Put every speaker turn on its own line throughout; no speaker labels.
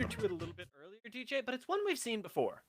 to it a little bit earlier, DJ, but it's one we've seen before.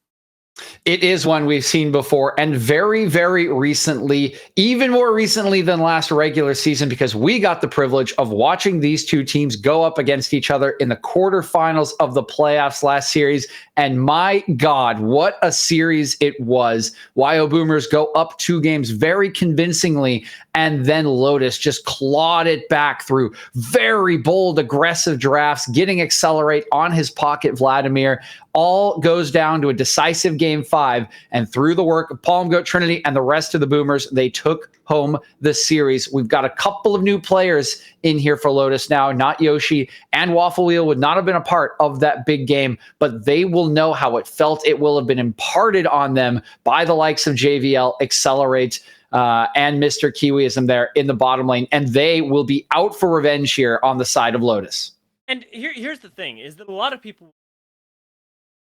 It is one we've seen before, and very, very recently, even more recently than last regular season, because we got the privilege of watching these two teams go up against each other in the quarterfinals of the playoffs last series. And my God, what a series it was. WyoBoomers go up 2 games very convincingly, and then Lotus just clawed it back through very bold, aggressive drafts, getting Accelerate on his pocket, Vladimir. All goes down to a decisive game 5, and through the work of Palm Goat Trinity and the rest of the Boomers, they took home the series. We've got a couple of new players in here for Lotus now. Not Yoshi and Waffle Wheel would not have been a part of that big game, but they will know how it felt. It will have been imparted on them by the likes of JVL, Accelerate, and Mr. Kiwiism there in the bottom lane, and they will be out for revenge here on the side of Lotus.
And here's the thing, is that a lot of people,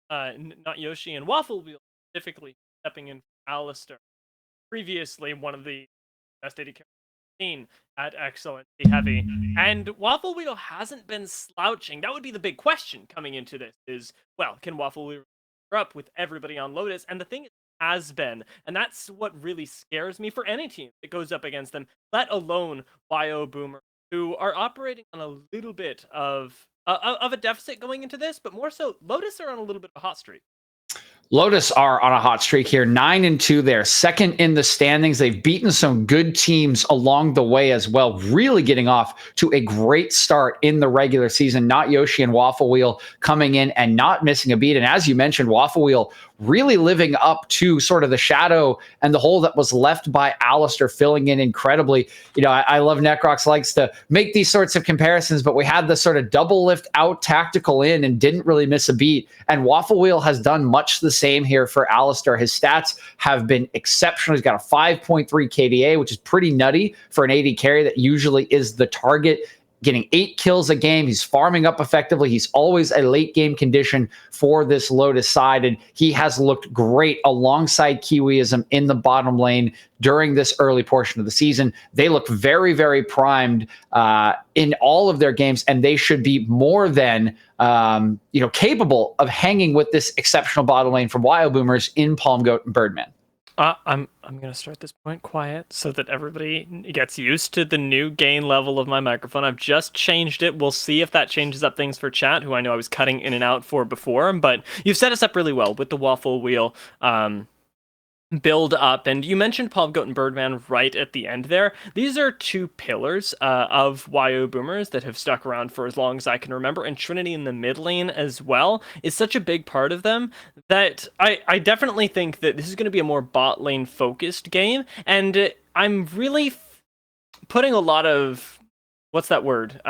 not Yoshi and Waffle Wheel specifically, stepping in for Alistair, previously one of the best AD characters seen at Excellency Heavy, and Waffle Wheel hasn't been slouching. That would be the big question coming into this, is, well, can Waffle Wheel up with everybody on Lotus? And the thing has been, and that's what really scares me for any team that goes up against them, let alone WyoBoomers, who are operating on a little bit of a deficit going into this, but more so, Lotus are on a little bit of a hot streak.
Lotus are on a hot streak here, 9-2 there, second in the standings. They've beaten some good teams along the way as well, really getting off to a great start in the regular season. Not Yoshi and Waffle Wheel coming in and not missing a beat. And as you mentioned, Waffle Wheel really living up to sort of the shadow and the hole that was left by Alistair, filling in incredibly. You know, I love Necrox likes to make these sorts of comparisons, but we had the sort of double lift out tactical in and didn't really miss a beat. And Waffle Wheel has done much the same here for Alistair. His stats have been exceptional. He's got a 5.3 KDA, which is pretty nutty for an AD carry that usually is the target. Getting 8 kills a game. He's farming up effectively. He's always a late game condition for this Lotus side, and he has looked great alongside Kiwiism in the bottom lane during this early portion of the season. They look very, very primed in all of their games, and they should be more than capable of hanging with this exceptional bottom lane from WyoBoomers in Palm Goat and Birdman.
I'm gonna start this point quiet so that everybody gets used to the new gain level of my microphone. I've just changed it. We'll see if that changes up things for chat, who I know I was cutting in and out for before, but you've set us up really well with the Waffle Wheel build up, and you mentioned Palm Goat and Birdman right at the end there. These are 2 pillars of WyoBoomers that have stuck around for as long as I can remember, and Trinity in the mid lane as well is such a big part of them that I definitely think that this is going to be a more bot lane focused game, and I'm really putting a lot of, what's that word,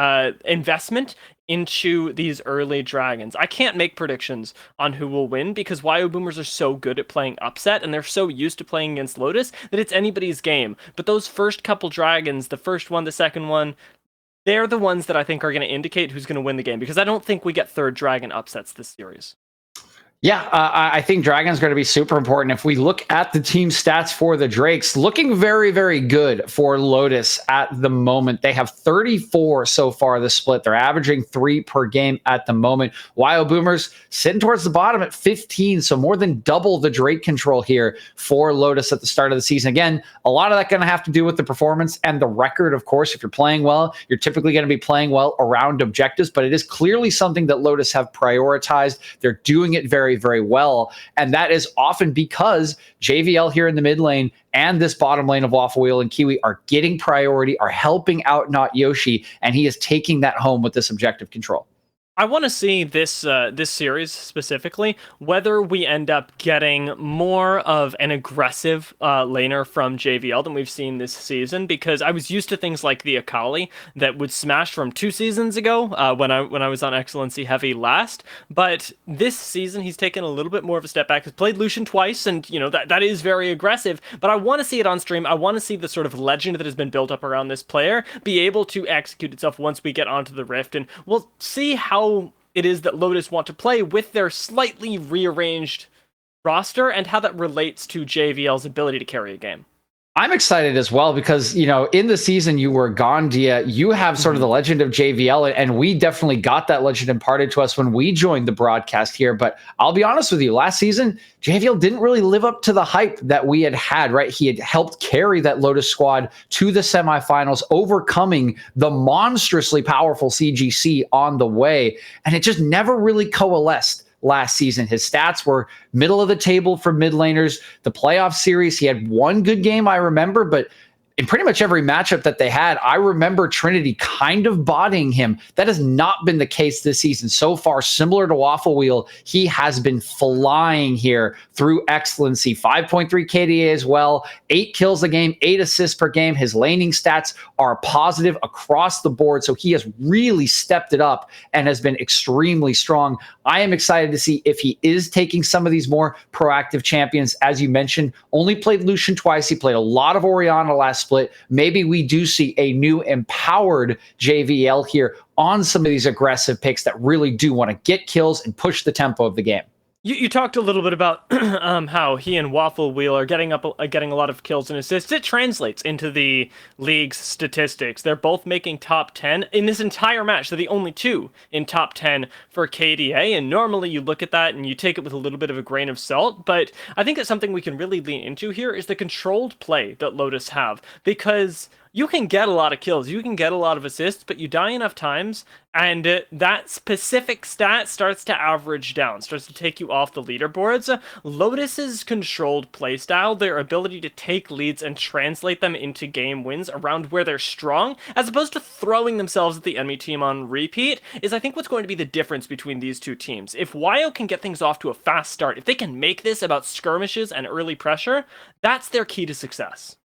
investment into these early dragons. I can't make predictions on who will win because WyoBoomers are so good at playing upset, and they're so used to playing against Lotus that it's anybody's game. But those first couple dragons, the first one, the second one, they're the ones that I think are going to indicate who's going to win the game, because I don't think we get third dragon upsets this series.
Yeah, I think Dragon's going to be super important. If we look at the team stats for the Drakes, looking very, very good for Lotus at the moment. They have 34 so far this split. They're averaging 3 per game at the moment. WyoBoomers sitting towards the bottom at 15, so more than double the Drake control here for Lotus at the start of the season. Again, a lot of that going to have to do with the performance and the record. Of course, if you're playing well, you're typically going to be playing well around objectives, but it is clearly something that Lotus have prioritized. They're doing it very, very well, and that is often because JVL here in the mid lane and this bottom lane of Waffle Wheel and Kiwi are getting priority, are helping out Not Yoshi, and he is taking that home with this objective control.
I want to see this series specifically, whether we end up getting more of an aggressive laner from JVL than we've seen this season, because I was used to things like the Akali that would smash from 2 seasons ago when I was on Excellency Heavy last, but this season he's taken a little bit more of a step back. He's played Lucian twice, and that is very aggressive, but I want to see it on stream. I want to see the sort of legend that has been built up around this player be able to execute itself once we get onto the Rift, and we'll see how it is that Lotus want to play with their slightly rearranged roster and how that relates to JVL's ability to carry a game.
I'm excited as well because, in the season you were Gandia, you have sort of the legend of JVL, and we definitely got that legend imparted to us when we joined the broadcast here. But I'll be honest with you, last season, JVL didn't really live up to the hype that we had, right? He had helped carry that Lotus squad to the semifinals, overcoming the monstrously powerful CGC on the way, and it just never really coalesced. Last season, his stats were middle of the table for mid laners. The playoff series, he had one good game, I remember, but in pretty much every matchup that they had, I remember Trinity kind of bodying him. That has not been the case this season. So far, similar to Waffle Wheel, he has been flying here through excellency. 5.3 KDA as well, 8 kills a game, 8 assists per game. His laning stats are positive across the board, so he has really stepped it up and has been extremely strong. I am excited to see if he is taking some of these more proactive champions. As you mentioned, only played Lucian twice. He played a lot of Orianna last split. Maybe we do see a new empowered JVL here on some of these aggressive picks that really do want to get kills and push the tempo of the game.
You talked a little bit about how he and Waffle Wheel are getting a lot of kills and assists. It translates into the league's statistics. They're both making top 10 in this entire match. They're the only two in top 10 for KDA, and normally you look at that and you take it with a little bit of a grain of salt, but I think that something we can really lean into here is the controlled play that Lotus have, because you can get a lot of kills, you can get a lot of assists, but you die enough times, and that specific stat starts to average down, starts to take you off the leaderboards. Lotus's controlled playstyle, their ability to take leads and translate them into game wins around where they're strong, as opposed to throwing themselves at the enemy team on repeat, is I think what's going to be the difference between these two teams. If Wyo can get things off to a fast start, if they can make this about skirmishes and early pressure, that's their key to success.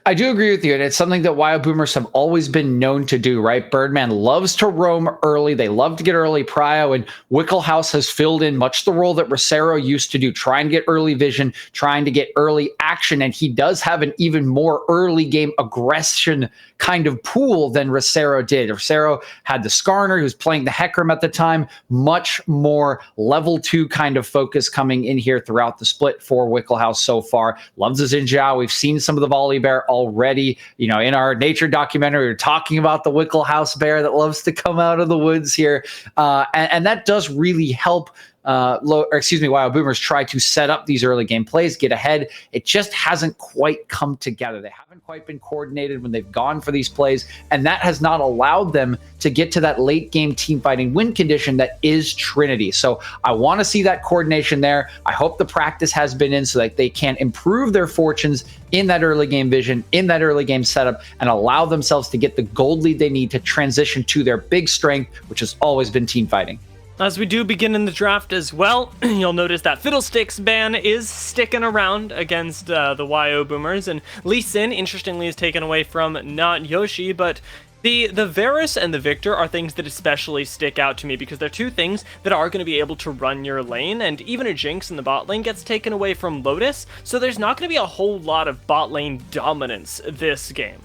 I do agree with you, and it's something that WyoBoomers have always been known to do, right? Birdman loves to roam early. They love to get early prio, and Wickelhouse has filled in much the role that Rosero used to do, trying to get early vision, trying to get early action, and he does have an even more early game aggression kind of pool than Rosero did. Rosero had the Skarner, who was playing the Hecarim at the time, much more level 2 kind of focus coming in here throughout the split for Wickelhouse so far. Loves his Xin Zhao. We've seen some of the volley bear already. In our nature documentary, we were talking about the Wickelhouse bear that loves to come out of the woods here. And that does really help WyoBoomers try to set up these early game plays, get ahead. It just hasn't quite come together. They haven't quite been coordinated when they've gone for these plays, and that has not allowed them to get to that late game team fighting win condition that is Trinity. So I want to see that coordination there. I hope the practice has been in so that they can improve their fortunes in that early game vision, in that early game setup, and allow themselves to get the gold lead they need to transition to their big strength, which has always been team fighting.
As we do begin in the draft as well, you'll notice that Fiddlesticks ban is sticking around against the WyoBoomers, and Lee Sin, interestingly, is taken away from not Yoshi, but the Varus and the Victor are things that especially stick out to me because they're two things that are going to be able to run your lane, and even a Jinx in the bot lane gets taken away from Lotus, so there's not going to be a whole lot of bot lane dominance this game.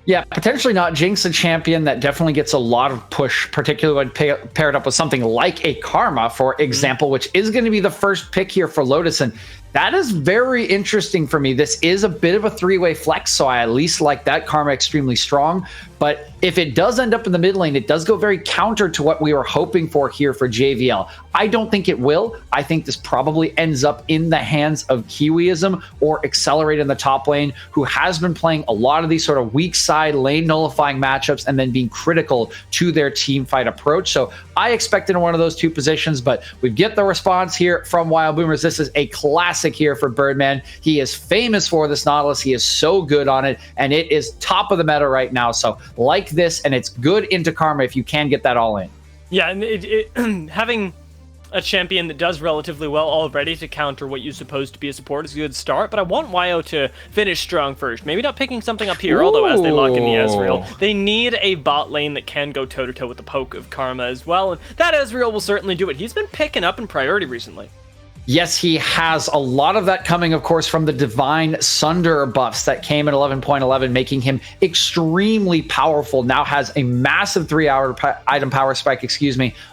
Yeah, potentially not. Jinx, a champion that definitely gets a lot of push, particularly when paired up with something like a Karma, for example, which is going to be the first pick here for Lotus. And that is very interesting for me. This is a bit of a three-way flex, so I at least like that. Karma extremely strong. But if it does end up in the mid lane, it does go very counter to what we were hoping for here for JVL. I don't think it will. I think this probably ends up in the hands of Kiwiism or Accelerate in the top lane, who has been playing a lot of these sort of weak side lane nullifying matchups and then being critical to their team fight approach. So I expected one of those two positions, but we get the response here from WyoBoomers. This is a classic here for Birdman. He is famous for this Nautilus. He is so good on it, and it is top of the meta right now. So like this, and it's good into Karma if you can get that all in.
Yeah, and having a champion that does relatively well already to counter what you're supposed to be a support is a good start, but I want Wyo to finish strong first. Maybe not picking something up here, although as they lock in the Ezreal, they need a bot lane that can go toe-to-toe with the poke of Karma as well, and that Ezreal will certainly do it. He's been picking up in priority recently.
Yes, he has. A lot of that coming, of course, from the Divine Sunder buffs that came at 11.11, making him extremely powerful. Now has a massive 3-hour item power spike,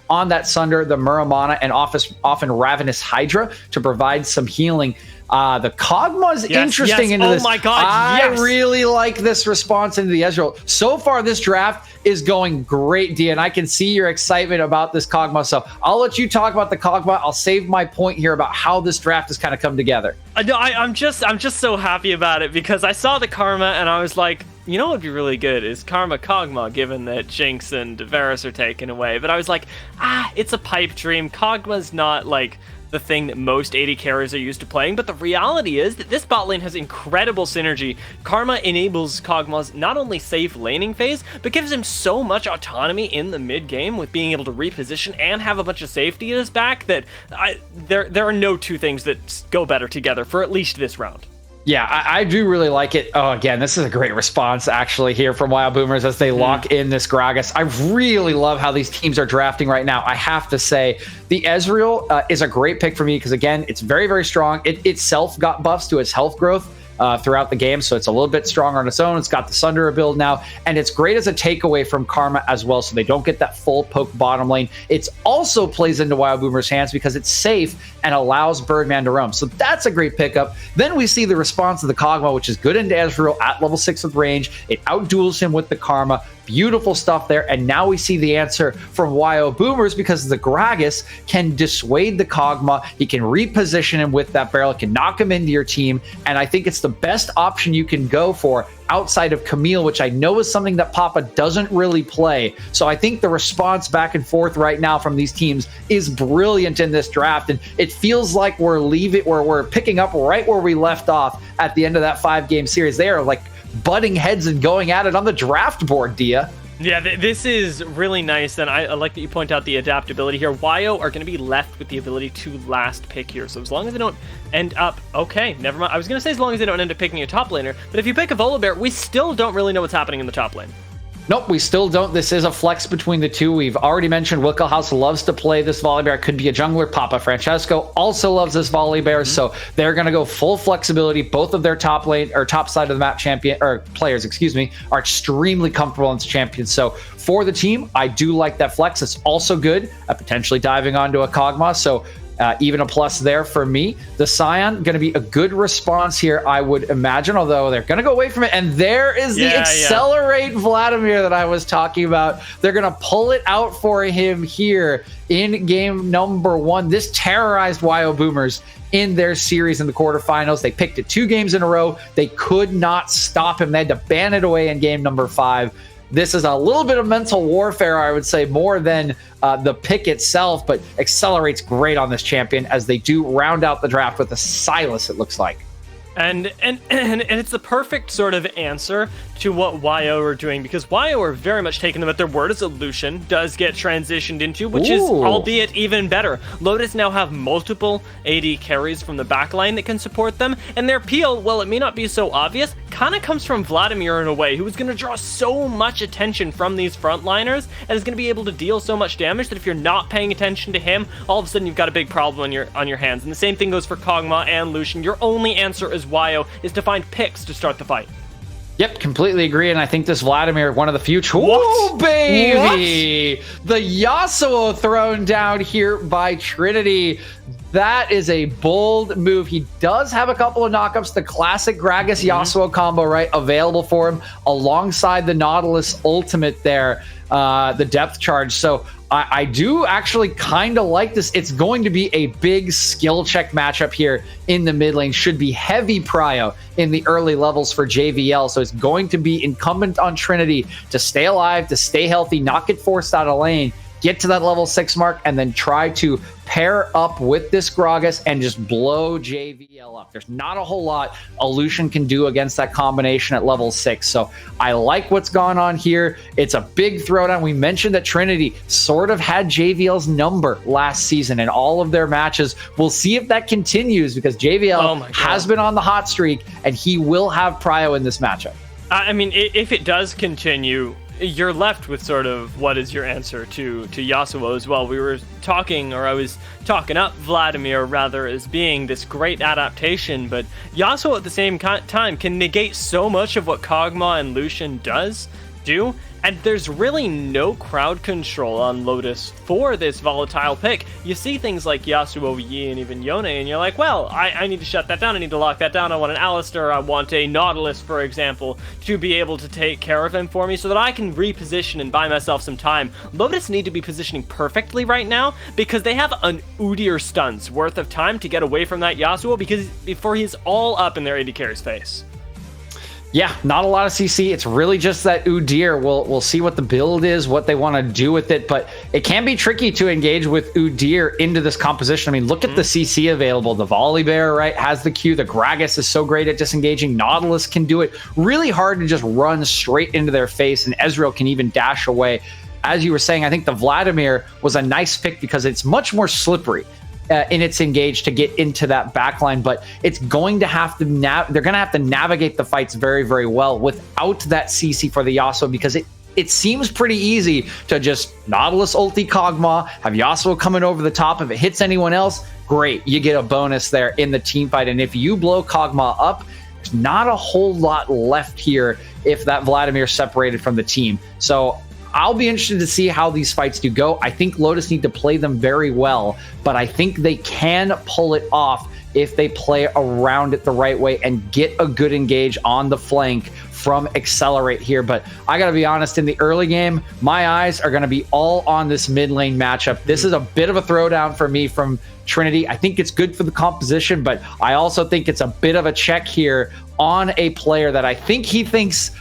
on that Sunder, the Muramana, and often Ravenous Hydra to provide some healing. The Kog'Maw's interesting into this.
Oh my god,
I really like this response into the Ezreal. So far, this draft is going great, D, and I can see your excitement about this Kog'Maw. So I'll let you talk about the Kog'Maw. I'll save my point here about how this draft has kind of come together.
I'm just so happy about it because I saw the Karma and I was like, you know what would be really good is Karma Kog'Maw, given that Jinx and Varus are taken away. But I was like, it's a pipe dream. Kog'Maw's not like the thing that most AD carriers are used to playing, but the reality is that this bot lane has incredible synergy. Karma enables Kog'Maw's not only safe laning phase, but gives him so much autonomy in the mid game with being able to reposition and have a bunch of safety in his back that there are no two things that go better together for at least this round.
Yeah, I do really like it. Oh, again, this is a great response, actually, here from WyoBoomers as they lock in this Gragas. I really love how these teams are drafting right now. I have to say, the Ezreal is a great pick for me because, again, it's very, very strong. It itself got buffs to its health growth throughout the game, so it's a little bit stronger on its own. It's got the Sunderer build now, and it's great as a takeaway from Karma as well, so they don't get that full poke bottom lane. It also plays into WyoBoomers' hands because it's safe and allows Birdman to roam, so that's a great pickup. Then we see the response of the Kog'Maw, which is good into Ezreal at level 6 with range. It outduels him with the Karma. Beautiful stuff there. And now we see the answer from WyoBoomers because the Gragas can dissuade the Kog'Maw. He can reposition him with that barrel, can knock him into your team. And I think it's the best option you can go for outside of Camille, which I know is something that Papa doesn't really play. So I think the response back and forth right now from these teams is brilliant in this draft. And it feels like we're picking up right where we left off at the end of that 5-game series. They are like butting heads and going at it on the draft board, Dia.
Yeah, this is really nice, and I like that you point out the adaptability here. Wyo are going to be left with the ability to last pick here, so as long as they don't end up... Okay, never mind. I was going to say as long as they don't end up picking a top laner, but if you pick a Volibear, we still don't really know what's happening in the top lane.
Nope, we still don't. This is a flex between the two. We've already mentioned Wickelhouse loves to play this Volibear. Could be a jungler. Papa Francesco also loves this Volibear, so they're going to go full flexibility. Both of their top lane or top side of the map players, are extremely comfortable in this champion. So for the team, I do like that flex. It's also good at potentially diving onto a Kog'Maw. So even a plus there for me. The Scion going to be a good response here, I would imagine, although they're going to go away from it. And there is the accelerate Vladimir that I was talking about. They're going to pull it out for him here in game number 1. This terrorized WyoBoomers in their series in the quarterfinals. They picked it 2 games in a row. They could not stop him. They had to ban it away in game number 5. This is a little bit of mental warfare, I would say, more than the pick itself, but accelerates great on this champion as they do round out the draft with a Silas, it looks like.
And it's the perfect sort of answer to what Wyo are doing, because Wyo are very much taking them at their word as a Lucian does get transitioned into, which is albeit even better. Lotus now have multiple AD carries from the backline that can support them, and their appeal, well, it may not be so obvious, kind of comes from Vladimir in a way, who is going to draw so much attention from these frontliners and is going to be able to deal so much damage that if you're not paying attention to him, all of a sudden you've got a big problem on your hands. And the same thing goes for Kog'Maw and Lucian. Your only answer as Wyo is to find picks to start the fight.
Yep, completely agree, and I think this Vladimir, one of the few... Oh, baby! What? The Yasuo thrown down here by Trinity. That is a bold move. He does have a couple of knockups. The classic Gragas Yasuo combo, right, available for him alongside the Nautilus ultimate there, the depth charge. So I do actually kind of like this. It's going to be a big skill check matchup here in the mid lane. Should be heavy prio in the early levels for JVL. So it's going to be incumbent on Trinity to stay alive, to stay healthy, not get forced out of lane, get to that level 6 mark, and then try to pair up with this Gragas and just blow JVL up. There's not a whole lot a Lucian can do against that combination at level 6. So I like what's gone on here. It's a big throwdown. We mentioned that Trinity sort of had JVL's number last season in all of their matches. We'll see if that continues, because JVL has been on the hot streak and he will have prio in this matchup.
I mean, if it does continue, you're left with sort of what is your answer to Yasuo as well. We were talking, or I was talking up Vladimir rather as being this great adaptation, but Yasuo at the same time can negate so much of what Kog'Maw and Lucian does do, and there's really no crowd control on Lotus for this volatile pick. You see things like Yasuo, Yi, and even Yone, and you're like, well, I need to shut that down, I need to lock that down, I want an Alistar, I want a Nautilus, for example, to be able to take care of him for me so that I can reposition and buy myself some time. Lotus need to be positioning perfectly right now because they have an Udyr stun's worth of time to get away from that Yasuo before he's all up in their AD carry's face.
Yeah, not a lot of CC. It's really just that Udyr. We'll see what the build is, what they want to do with it, but it can be tricky to engage with Udyr into this composition. I mean, look at the CC available. The Volibear, right, has the Q. The Gragas is so great at disengaging. Nautilus can do it. Really hard to just run straight into their face, and Ezreal can even dash away. As you were saying, I think the Vladimir was a nice pick because it's much more slippery in its engage to get into that backline, but it's going to have to they're going to have to navigate the fights very, very well without that CC for the Yasuo, because it seems pretty easy to just Nautilus ulti Kog'Maw, have Yasuo coming over the top. If it hits anyone else, great, you get a bonus there in the team fight. And if you blow Kog'Maw up, there's not a whole lot left here if that Vladimir separated from the team. So I'll be interested to see how these fights do go. I think Lotus need to play them very well, but I think they can pull it off if they play around it the right way and get a good engage on the flank from Accelerate here. But I got to be honest, in the early game, my eyes are going to be all on this mid lane matchup. This is a bit of a throwdown for me from Trinity. I think it's good for the composition, but I also think it's a bit of a check here on a player that I think he thinks,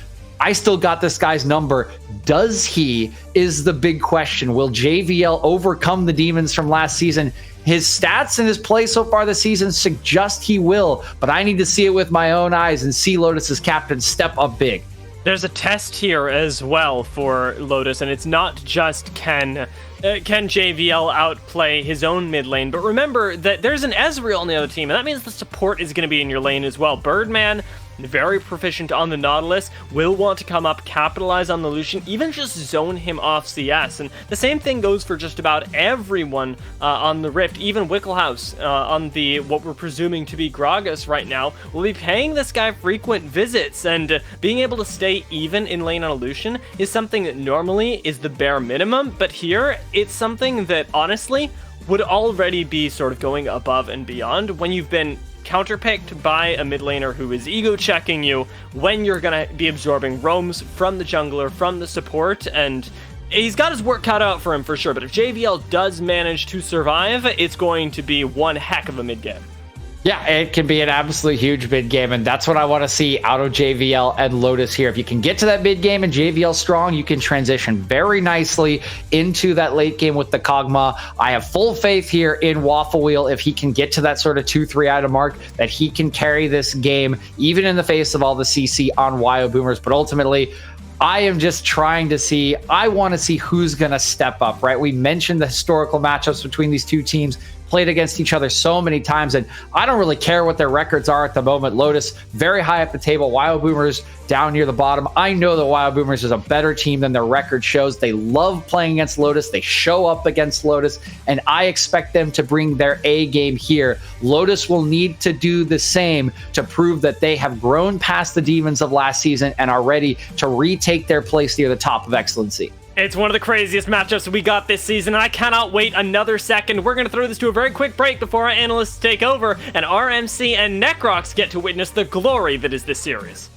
I still got this guy's number. Does he, is the big question. Will JVL overcome the demons from last season? His stats and his play so far this season suggest he will, but I need to see it with my own eyes and see Lotus's captain step up big.
There's a test here as well for Lotus, and it's not just can JVL outplay his own mid lane, but remember that there's an Ezreal on the other team, and that means the support is going to be in your lane as well. Birdman, very proficient on the Nautilus, will want to come up, capitalize on the Lucian, even just zone him off CS. And the same thing goes for just about everyone on the Rift. Even Wicklehouse on the what we're presuming to be Gragas right now will be paying this guy frequent visits, and being able to stay even in lane on a Lucian is something that normally is the bare minimum, but here it's something that honestly would already be sort of going above and beyond when you've been counterpicked by a mid laner who is ego checking you, when you're gonna be absorbing roams from the jungler, from the support, and he's got his work cut out for him for sure. But if JVL does manage to survive, it's going to be one heck of a mid game.
Yeah, it can be an absolutely huge mid game, and that's what I want to see out of JVL and Lotus here. If you can get to that mid game and JVL strong, you can transition very nicely into that late game with the Kog'Maw. I have full faith here in Waffle Wheel, if he can get to that sort of 2-3 item mark, that he can carry this game, even in the face of all the CC on WyoBoomers. But ultimately, I am just trying to see, I want to see who's going to step up, right? We mentioned the historical matchups between these two teams, played against each other so many times, and I don't really care what their records are at the moment. Lotus, very high up the table. WyoBoomers down near the bottom. I know that WyoBoomers is a better team than their record shows. They love playing against Lotus. They show up against Lotus, and I expect them to bring their A game here. Lotus will need to do the same to prove that they have grown past the demons of last season and are ready to retake their place near the top of excellency.
It's one of the craziest matchups we got this season, and I cannot wait another second. We're going to throw this to a very quick break before our analysts take over, and RMC and Necrox get to witness the glory that is this series.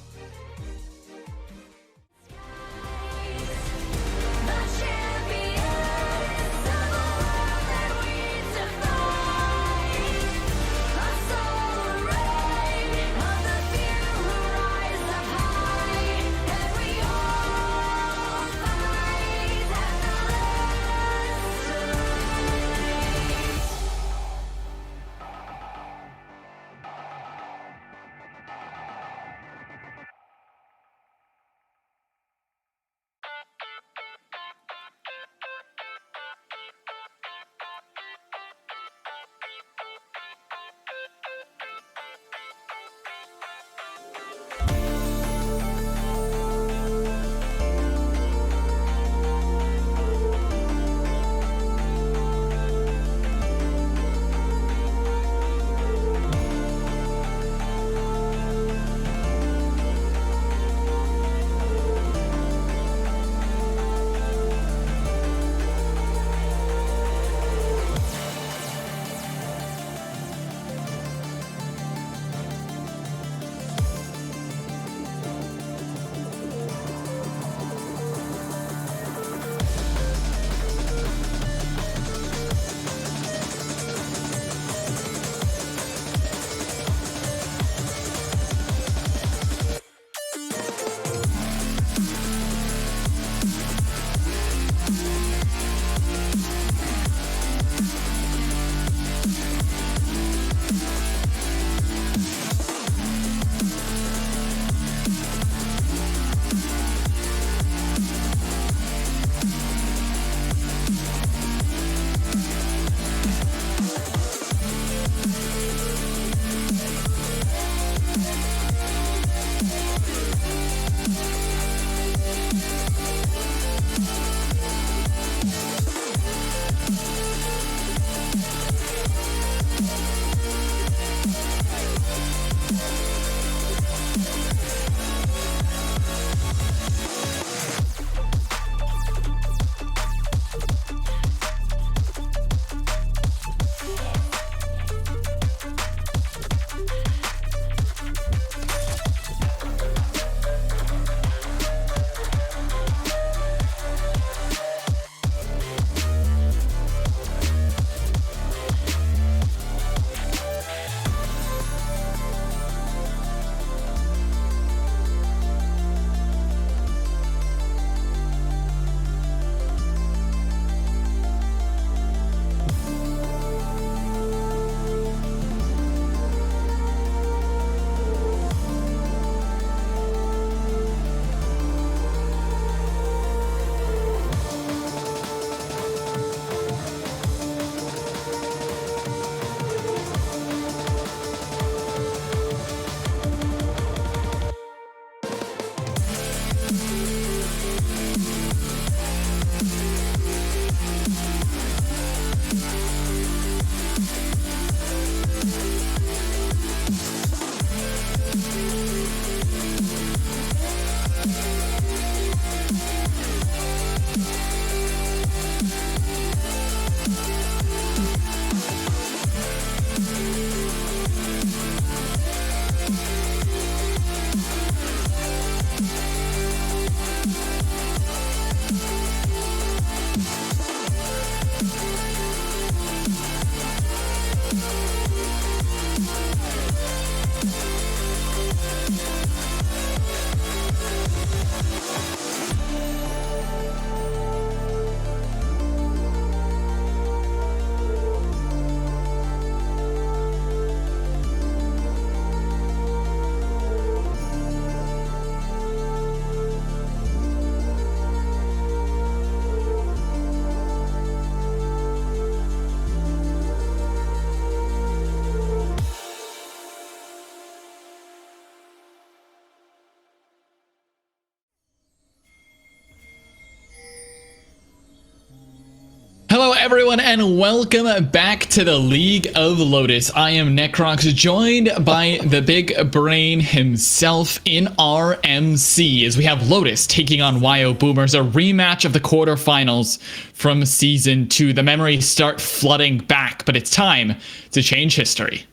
everyone, and welcome back to the League of Lotus. I am Necrox, joined by the big brain himself in RMC, as we have Lotus taking on WyoBoomers, a rematch of the quarterfinals from Season 2. The memories start flooding back, but it's time to change history.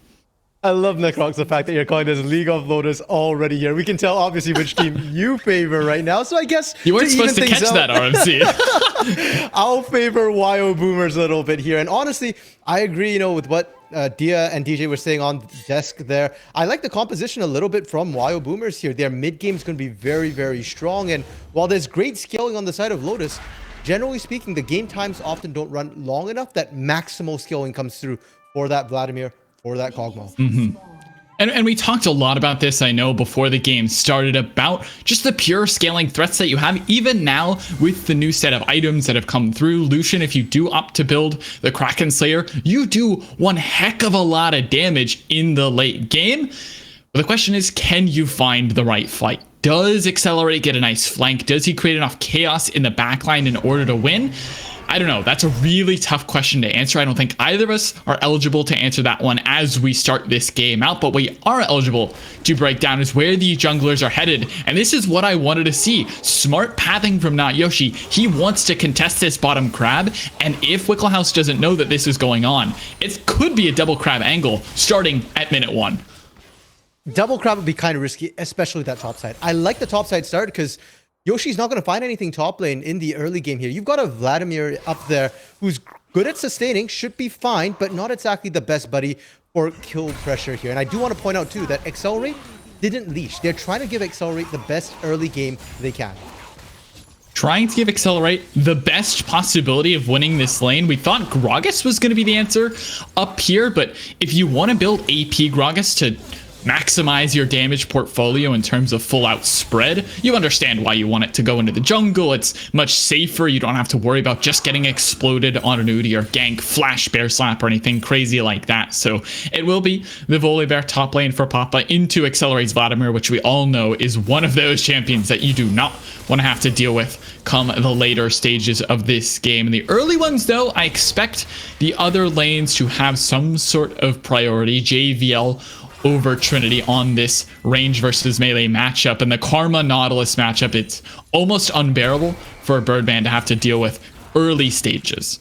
I love, Necrox, the fact that you're calling this League of Lotus already here. We can tell, obviously, which team you favor right now. So I guess
you weren't supposed to catch that, RMC.
I'll favor WyoBoomers a little bit here. And honestly, I agree, with what Dia and DJ were saying on the desk there. I like the composition a little bit from WyoBoomers here. Their mid game is going to be very, very strong. And while there's great scaling on the side of Lotus, generally speaking, the game times often don't run long enough that maximal scaling comes through for that Vladimir or that Kog'Maw.
And we talked a lot about this, I know, before the game started, about just the pure scaling threats that you have, even now with the new set of items that have come through. Lucian, if you do opt to build the Kraken Slayer, you do one heck of a lot of damage in the late game. But the question is, can you find the right fight? Does Accelerate get a nice flank? Does he create enough chaos in the backline in order to win? I don't know. That's a really tough question to answer. I don't think either of us are eligible to answer that one as we start this game out. But what we are eligible to break down is where the junglers are headed. And this is what I wanted to see. Smart pathing from Not Yoshi. He wants to contest this bottom crab. And if Wicklehouse doesn't know that this is going on, it could be a double crab angle starting at minute 1.
Double crab would be kind of risky, especially that top side. I like the top side start because Yoshi's not going to find anything top lane in the early game here. You've got a Vladimir up there who's good at sustaining, should be fine, but not exactly the best buddy for kill pressure here. And I do want to point out too that Accelerate didn't leash. They're trying to give Accelerate the best early game they can.
Trying to give Accelerate the best possibility of winning this lane. We thought Gragas was going to be the answer up here, but if you want to build AP Gragas to maximize your damage portfolio in terms of full out spread, you understand why you want it to go into the jungle. It's much safer. You don't have to worry about just getting exploded on an Udi or gank, flash, bear slap, or anything crazy like that. So it will be the Volibear top lane for Papa into Accelerate's Vladimir, which we all know is one of those champions that you do not want to have to deal with come the later stages of this game. In the early ones, though, I expect the other lanes to have some sort of priority. JVL over Trinity on this range versus melee matchup, and the Karma Nautilus matchup, it's almost unbearable for a Birdman to have to deal with early stages.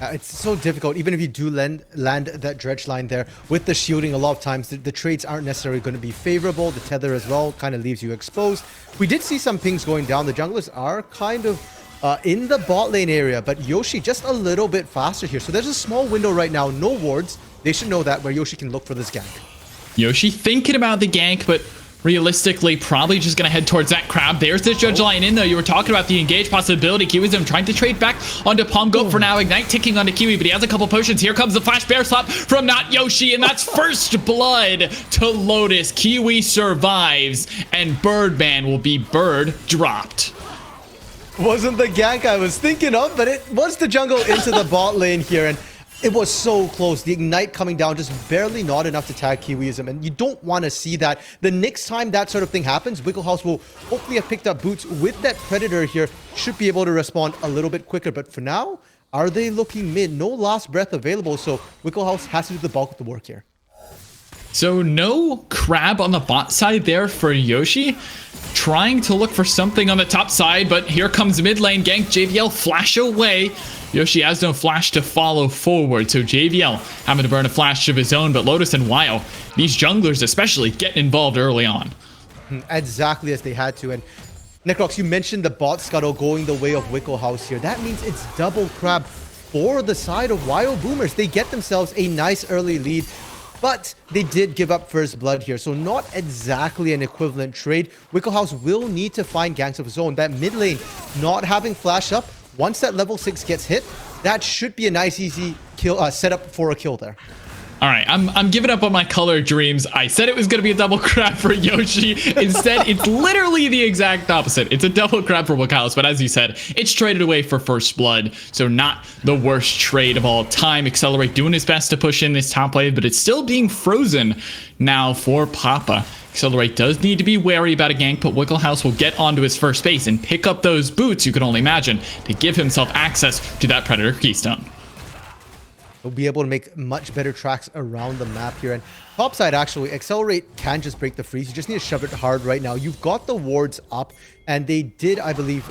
It's so difficult, even if you do land that dredge line there with the shielding. A lot of times the trades aren't necessarily going to be favorable. The tether as well kind of leaves you exposed. We did see some pings going down. The junglers are kind of in the bot lane area, but Yoshi just a little bit faster here. So there's a small window right now, no wards. They should know that, where Yoshi can look for this gank.
Yoshi thinking about the gank, but realistically probably just going to head towards that crab. There's the judge line in, though. You were talking about the engage possibility. Kiwism trying to trade back onto Pomgo for now. Ignite ticking onto Kiwi, but he has a couple potions. Here comes the flash bear slap from Not Yoshi, and that's first blood to Lotus. Kiwi survives, and Birdman will be bird dropped.
Wasn't the gank I was thinking of, but it was the jungle into the bot lane here, and it was so close. The Ignite coming down, just barely not enough to tag Kiwism, and you don't want to see that. The next time that sort of thing happens, Wicklehouse will hopefully have picked up boots with that Predator here, should be able to respond a little bit quicker. But for now, are they looking mid? No last breath available, so Wicklehouse has to do the bulk of the work here.
So no crab on the bot side there for Yoshi. Trying to look for something on the top side, but here comes mid lane gank. JVL flash away. Yoshi has no flash to follow forward, so JVL having to burn a flash of his own, but Lotus and Wyo, these junglers especially, getting involved early on.
Exactly as they had to. And Necrox, you mentioned the bot scuttle going the way of Wicklehouse here. That means it's double crab for the side of WyoBoomers. They get themselves a nice early lead, but they did give up first blood here, so not exactly an equivalent trade. Wicklehouse will need to find ganks of his own. That mid lane not having flash up, once that level 6 gets hit, that should be a nice, easy kill setup for a kill there.
All right, I'm giving up on my color dreams. I said it was going to be a double crab for Yoshi. Instead, it's literally the exact opposite. It's a double crab for Wicklehouse, but as you said, it's traded away for first blood, so not the worst trade of all time. Accelerate doing his best to push in this top lane, but it's still being frozen now for Papa. Accelerate does need to be wary about a gank, but Wicklehouse will get onto his first base and pick up those boots, you can only imagine, to give himself access to that Predator Keystone.
will be able to make much better tracks around the map here. And top side, actually, Accelerate can just break the freeze. You just need to shove it hard right now. You've got the wards up, and they did, I believe,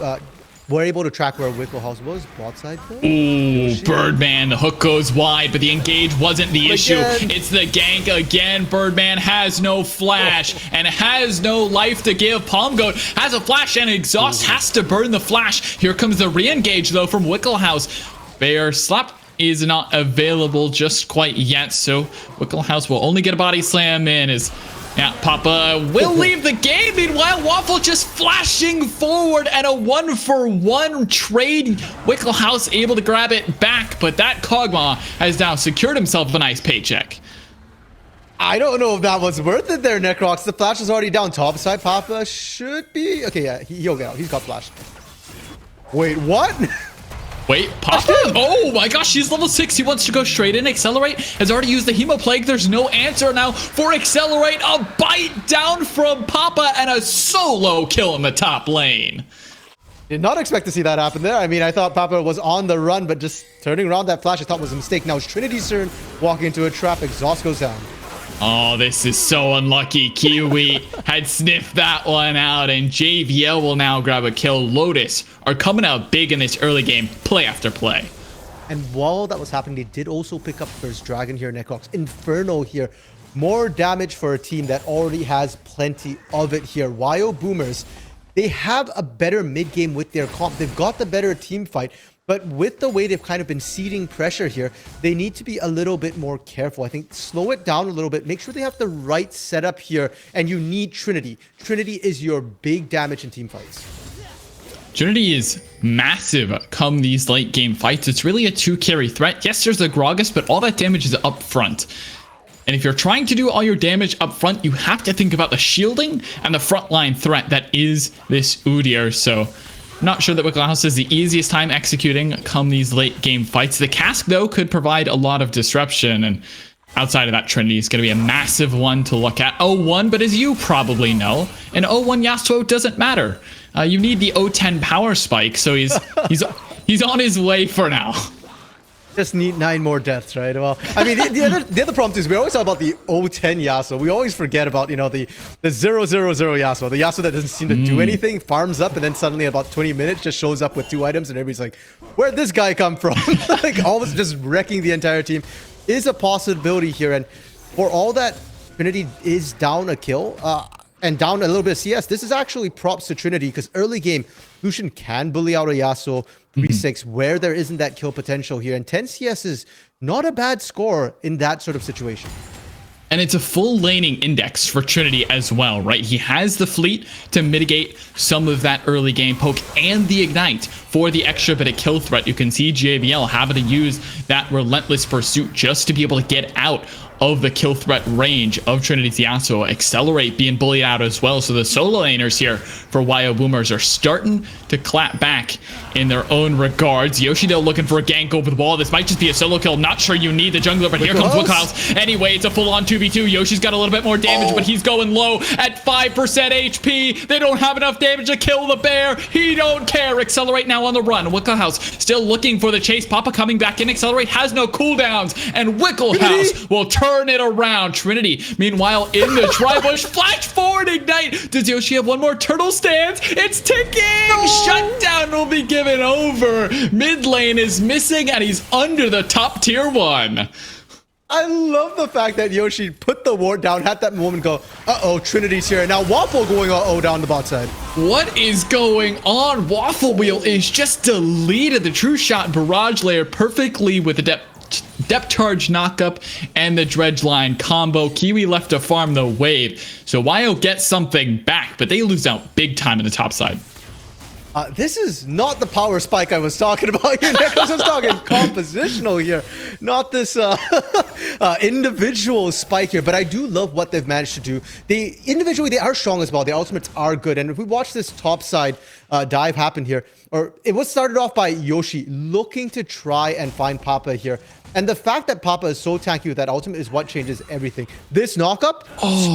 were able to track where Wickle House was. Bot side, though.
Ooh, Birdman, the hook goes wide, but the engage wasn't the issue.
Again.
It's the gank again. Birdman has no flash and has no life to give. Palm Goat has a flash and Exhaust has to burn the flash. Here comes the re-engage, though, from Wickle House. Bear Slap is not available just quite yet, so Wickle House will only get a body slam in as Papa will leave the game. Meanwhile, Waffle just flashing forward and a 1-for-1 trade. Wickle House able to grab it back, but that Kog'Maw has now secured himself a nice paycheck.
I don't know if that was worth it there, Necrox. The flash is already down top side. Papa should be... Okay, yeah, he'll get out. He's got flash. Wait, what?
Wait, Papa? Oh my gosh, he's level 6. He wants to go straight in. Accelerate has already used the Hemo Plague. There's no answer now for Accelerate. A bite down from Papa and a solo kill in the top lane.
Did not expect to see that happen there. I mean, I thought Papa was on the run, but just turning around that flash I thought was a mistake. Now it's Trinity's turn, walking into a trap. Exhaust goes down.
Oh, this is so unlucky. Kiwi had sniffed that one out, and JVL will now grab a kill. Lotus are coming out big in this early game, play after play.
And while that was happening, they did also pick up first Dragon here, Necrox. Inferno here. More damage for a team that already has plenty of it here. WyoBoomers, they have a better mid-game with their comp. They've got the better team fight. But with the way they've kind of been seeding pressure here, they need to be a little bit more careful. I think slow it down a little bit. Make sure they have the right setup here. And you need Trinity. Trinity is your big damage in team fights.
Trinity is massive come these late game fights. It's really a 2-carry threat. Yes, there's a Gragas, but all that damage is up front. And if you're trying to do all your damage up front, you have to think about the shielding and the frontline threat that is this Udyr. So not sure that Wickle House is the easiest time executing come these late game fights. The Cask, though, could provide a lot of disruption, and outside of that, Trinity is going to be a massive one to look at. 0-1, but as you probably know, an 0-1 Yasuo doesn't matter. You need the 0-10 power spike, so he's on his way for now.
Just need 9 more deaths, right? Well, I mean, the other problem is we always talk about the 0-10 Yasuo. We always forget about, you know, the 0-0-0 Yasuo. The Yasuo that doesn't seem to do anything, farms up, and then suddenly about 20 minutes just shows up with 2 items, and everybody's like, where'd this guy come from? Like, always just wrecking the entire team is a possibility here. And for all that Trinity is down a kill, and down a little bit of CS, this is actually props to Trinity, because early game, Lucian can bully out a Yasuo 3-6 where there isn't that kill potential here. And 10 CS is not a bad score in that sort of situation.
And it's a full laning index for Trinity as well, right? He has the fleet to mitigate some of that early game poke and the ignite for the extra bit of kill threat. You can see JVL having to use that relentless pursuit just to be able to get out of the kill threat range of Trinity's Yasuo. Accelerate being bullied out as well. So the solo laners here for WyoBoomers are starting to clap back in their own regards. Yoshida looking for a gank over the wall. This might just be a solo kill. Not sure you need the jungler, but here comes Wickle House. Anyway, it's a full-on 2v2. Yoshi's got a little bit more damage, but he's going low at 5% HP. They don't have enough damage to kill the bear. He don't care. Accelerate now on the run. Wickle House still looking for the chase. Papa coming back in. Accelerate has no cooldowns, and Wickle House will turn it around. Trinity, meanwhile, in the tri-bush. Flash forward ignite. Does Yoshi have one more turtle stance? It's ticking. Shutdown will be given over. Mid lane is missing, and he's under the top tier 1.
I love the fact that Yoshi put the ward down, had that moment go, uh-oh, Trinity's here. Now Waffle going uh-oh down the bot side.
What is going on? Waffle Wheel is just deleted the True Shot barrage layer perfectly with the depth charge knockup and the dredge line combo. Kiwi left to farm the wave, so Wyo gets something back, but they lose out big time in the top side.
This is not the power spike I was talking about here, Nick. I was talking compositional here, not this individual spike here. But I do love what they've managed to do. They individually, they are strong as well. The ultimates are good. And if we watch this top side dive happen here, or it was started off by Yoshi looking to try and find Papa here. And the fact that Papa is so tanky with that ultimate is what changes everything. This knockup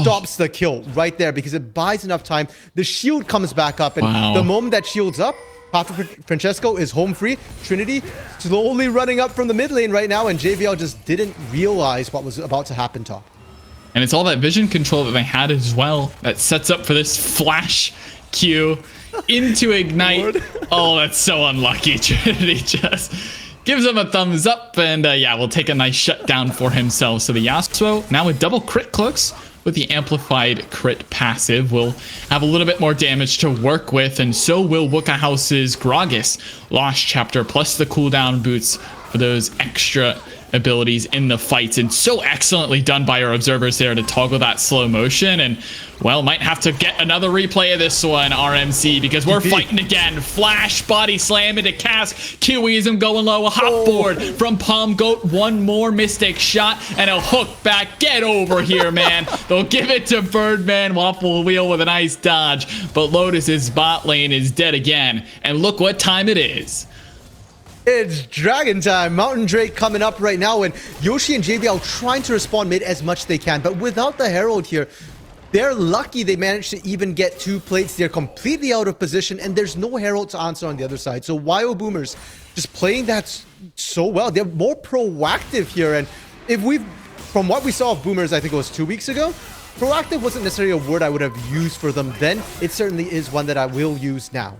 stops the kill right there because it buys enough time. The shield comes back up, and the moment that shield's up, Papa Francesco is home free. Trinity slowly running up from the mid lane right now, and JVL just didn't realize what was about to happen top.
And it's all that vision control that they had as well that sets up for this flash Q into Ignite. Oh, that's so unlucky. Trinity just gives him a thumbs up, and yeah, we'll take a nice shutdown for himself. So the Yasuo now with double crit cloaks with the amplified crit passive will have a little bit more damage to work with, and so will Wicca House's Gragas Lost Chapter plus the cooldown boots for those extra abilities in the fights. And so excellently done by our observers there to toggle that slow motion. And well, might have to get another replay of this one, RMC, because we're fighting again. Flash body slam into Cask. Kiwism going low, a hop board from Palm Goat. One more mistake shot and a hook back. Get over here, man. They'll give it to Birdman. Waffle Wheel with a nice dodge, but Lotus's bot lane is dead again. And look what time it is.
It's Dragon time. Mountain Drake coming up right now, and Yoshi and JBL trying to respond mid as much as they can, but without the Herald here, they're lucky they managed to even get 2 plates. They're completely out of position, and there's no Herald to answer on the other side. So WyoBoomers just playing that so well. They're more proactive here, and if we've, from what we saw of Boomers, I think it was 2 weeks ago, proactive wasn't necessarily a word I would have used for them then. It certainly is one that I will use now.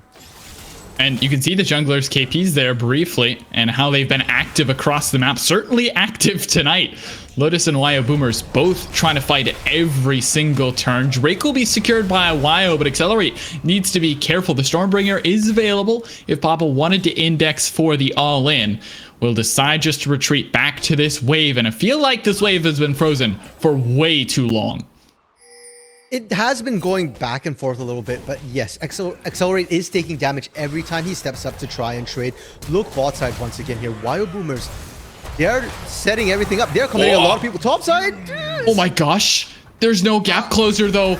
And you can see the junglers KPs there briefly and how they've been active across the map. Certainly active tonight. Lotus and WyoBoomers both trying to fight every single turn. Drake will be secured by a Wyo, but Accelerate needs to be careful. The Stormbringer is available if Papa wanted to index for the all-in. We'll decide just to retreat back to this wave, and I feel like this wave has been frozen for way too long.
It has been going back and forth a little bit, but yes, Accelerate is taking damage every time he steps up to try and trade. Look bot side once again here. WyoBoomers, they're setting everything up. They're committing a lot of people top side.
Oh my gosh. There's no gap closer though.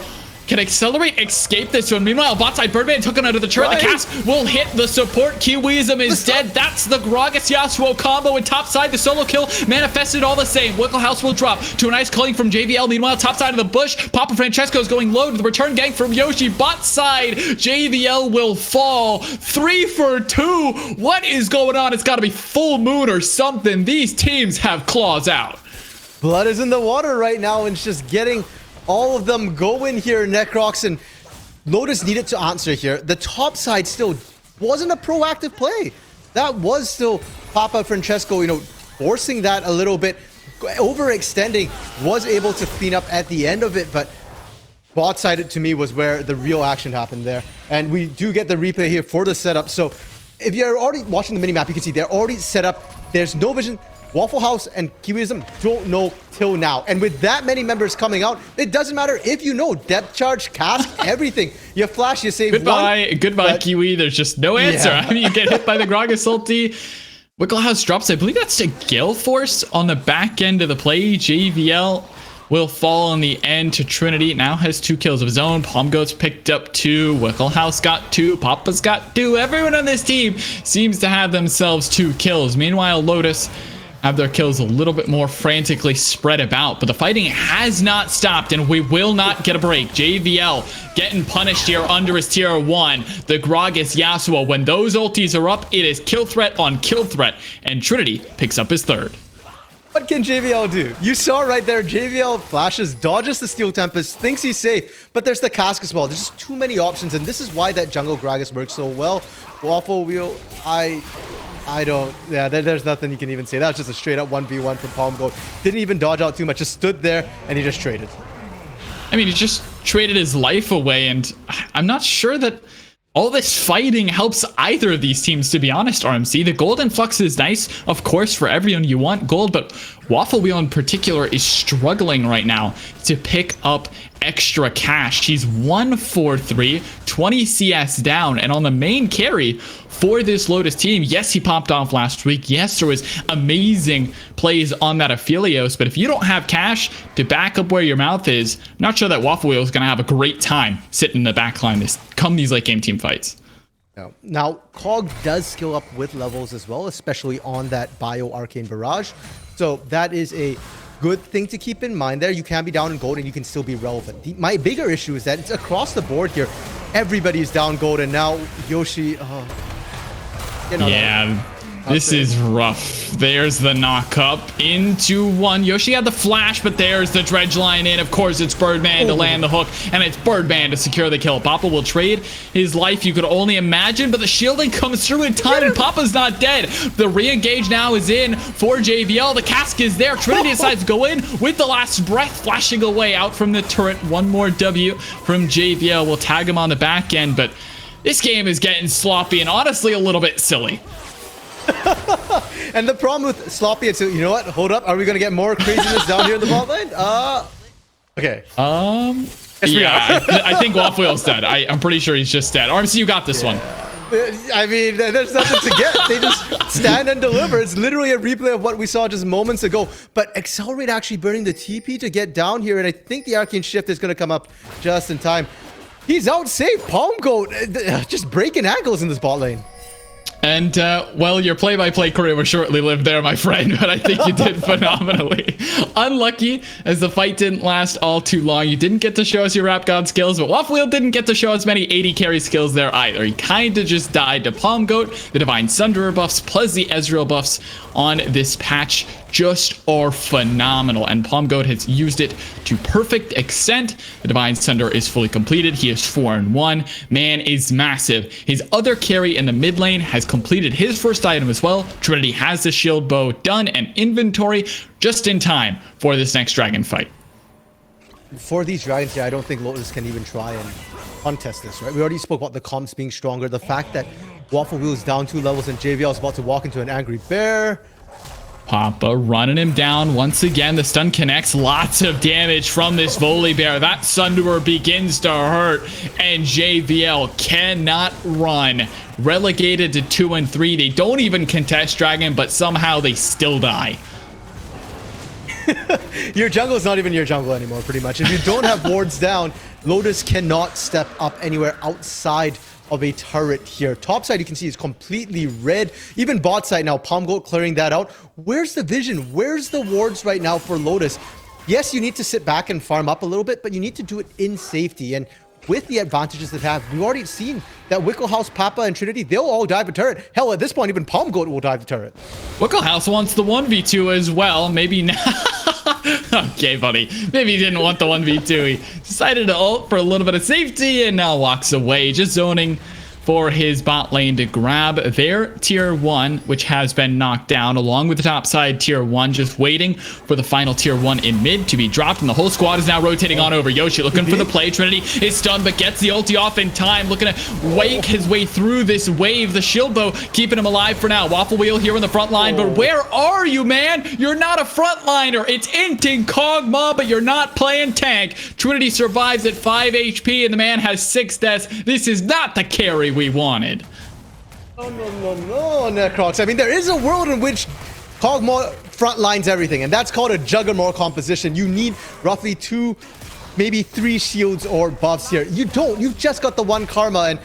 Can Accelerate escape this one? Meanwhile, bot side Birdman took another the turret. Right. The Cask will hit the support. Kiwism is dead. That's the Gragas Yasuo combo. And top side, the solo kill manifested all the same. Wickle House will drop to a nice culling from JVL. Meanwhile, top side of the bush, Papa Francesco is going low to the return gang from Yoshi. Bot side, JVL will fall. 3 for 2. What is going on? It's got to be full moon or something. These teams have claws out.
Blood is in the water right now, and it's just getting all of them going here. Necrox and Lotus needed to answer here. The top side still wasn't a proactive play. That was still Papa Francesco, you know, forcing that a little bit, overextending, was able to clean up at the end of it, but bot side to me was where the real action happened there. And we do get the replay here for the setup. So if you're already watching the minimap, you can see they're already set up. There's no vision. Waffle House and Kiwism don't know till now. And with that many members coming out, it doesn't matter if you know depth charge, Cask, everything. You flash, you save
goodbye, Kiwi. There's just no answer. Yeah. I mean, you get hit by the Gragas ulti. Wickle House drops, I believe that's a Gale Force on the back end of the play. JVL will fall in the end to Trinity. Now has 2 kills of his own. Palm Goat's picked up 2. Wickle House got 2. Papa's got 2. Everyone on this team seems to have themselves 2 kills. Meanwhile, Lotus have their kills a little bit more frantically spread about, but the fighting has not stopped, and we will not get a break. JVL getting punished here under his tier 1. The Gragas Yasuo, when those ultis are up, it is kill threat on kill threat, and Trinity picks up his 3rd.
What can JVL do? You saw right there, JVL flashes, dodges the Steel Tempest, thinks he's safe, but there's the Cask as well. There's just too many options, and this is why that jungle Gragas works so well. Waffle Wheel, I don't, yeah, there's nothing you can even say. That was just a straight up 1v1 from Palm Goat. Didn't even dodge out too much, just stood there and he just traded.
I mean, he just traded his life away, and I'm not sure that all this fighting helps either of these teams, to be honest, RMC. The gold influx is nice, of course, for everyone. You want gold, but Waffle Wheel in particular is struggling right now to pick up extra cash. He's 1 for 3, 20 CS down, and on the main carry for this Lotus team, yes, he popped off last week. Yes, there was amazing plays on that Aphelios, but if you don't have cash to back up where your mouth is, I'm not sure that Waffle Wheel is going to have a great time sitting in the backline this come these late game team fights.
Now, Cog does skill up with levels as well, especially on that Bio Arcane Barrage. So that is a good thing to keep in mind there. You can be down in gold and you can still be relevant. My bigger issue is that it's across the board here. Everybody's down gold, and now Yoshi,
Yeah, this is rough. There's the knock up into one. Yoshi had the flash, but there's the dredge line in. Of course, it's Birdman to land the hook, and it's Birdman to secure the kill. Papa will trade his life, you could only imagine, but the shielding comes through in time, and Papa's not dead. The re-engage now is in for JVL. The cask is there. Trinity decides to go in with the last breath, flashing away out from the turret. One more W from JVL. We'll tag him on the back end, but this game is getting sloppy and honestly a little bit silly.
And the problem with sloppy, it's, you know what? Hold up. Are we going to get more craziness down here in the bot lane? Okay.
Yeah, I think Waffle's dead. I'm pretty sure he's just dead. RMC, you got this one.
I mean, there's nothing to get. They just stand and deliver. It's literally a replay of what we saw just moments ago. But Accelerate actually burning the TP to get down here. And I think the Arcane Shift is going to come up just in time. He's out safe. Palm Goat just breaking ankles in this bot lane.
And, well, your play-by-play career was shortly lived there, my friend, but I think you did phenomenally. Unlucky, as the fight didn't last all too long. You didn't get to show us your Rap God skills, but Waffle didn't get to show us many 80 carry skills there either. He kind of just died to Palm Goat. The Divine Sunderer buffs plus the Ezreal buffs on this patch just are phenomenal, and Palm Goat has used it to perfect extent. The Divine Sunderer is fully completed. He is 4-1. Man is massive. His other carry in the mid lane has completed his first item as well. Trinity has the shield bow done and inventory just in time for this next dragon fight.
For these dragons here, I don't think Lotus can even try and contest this, right? We already spoke about the comps being stronger. The fact that Waffle Wheel's down 2 levels and JVL is about to walk into an angry bear.
Papa running him down once again. The stun connects. Lots of damage from this Volley Bear. That Sunderer begins to hurt, and JVL cannot run. Relegated to 2 and 3. They don't even contest Dragon, but somehow they still die.
Your jungle is not even your jungle anymore, pretty much. If you don't have wards down, Lotus cannot step up anywhere outside of a turret here. Top side, you can see, is completely red. Even bot side now, Palm Goat clearing that out. Where's the vision? Where's the wards right now for Lotus? Yes, you need to sit back and farm up a little bit, but you need to do it in safety. And with the advantages they have, we've already seen that Wicklehouse, Papa, and Trinity, they'll all dive a turret. Hell, at this point, even Palm Goat will dive the turret.
Wicklehouse wants the 1v2 as well. Maybe not. Okay, buddy. Maybe he didn't want the 1v2. He decided to ult for a little bit of safety and now walks away, just zoning for his bot lane to grab their tier 1, which has been knocked down, along with the top side tier 1, just waiting for the final tier 1 in mid to be dropped, and the whole squad is now rotating on over. Yoshi looking for the play. Trinity is stunned, but gets the ulti off in time, looking to wake his way through this wave. The shield bow keeping him alive for now. Waffle Wheel here in the front line, but where are you, man? You're not a frontliner. It's Inting Kog'Maw, but you're not playing tank. Trinity survives at 5 HP, and the man has 6 deaths. This is not the carry we wanted.
No, Necrox. I mean, there is a world in which Kog'Maw frontlines everything, and that's called a Juggernaut composition. You need roughly 2, maybe 3 shields or buffs here. You don't. You've just got the 1 karma, and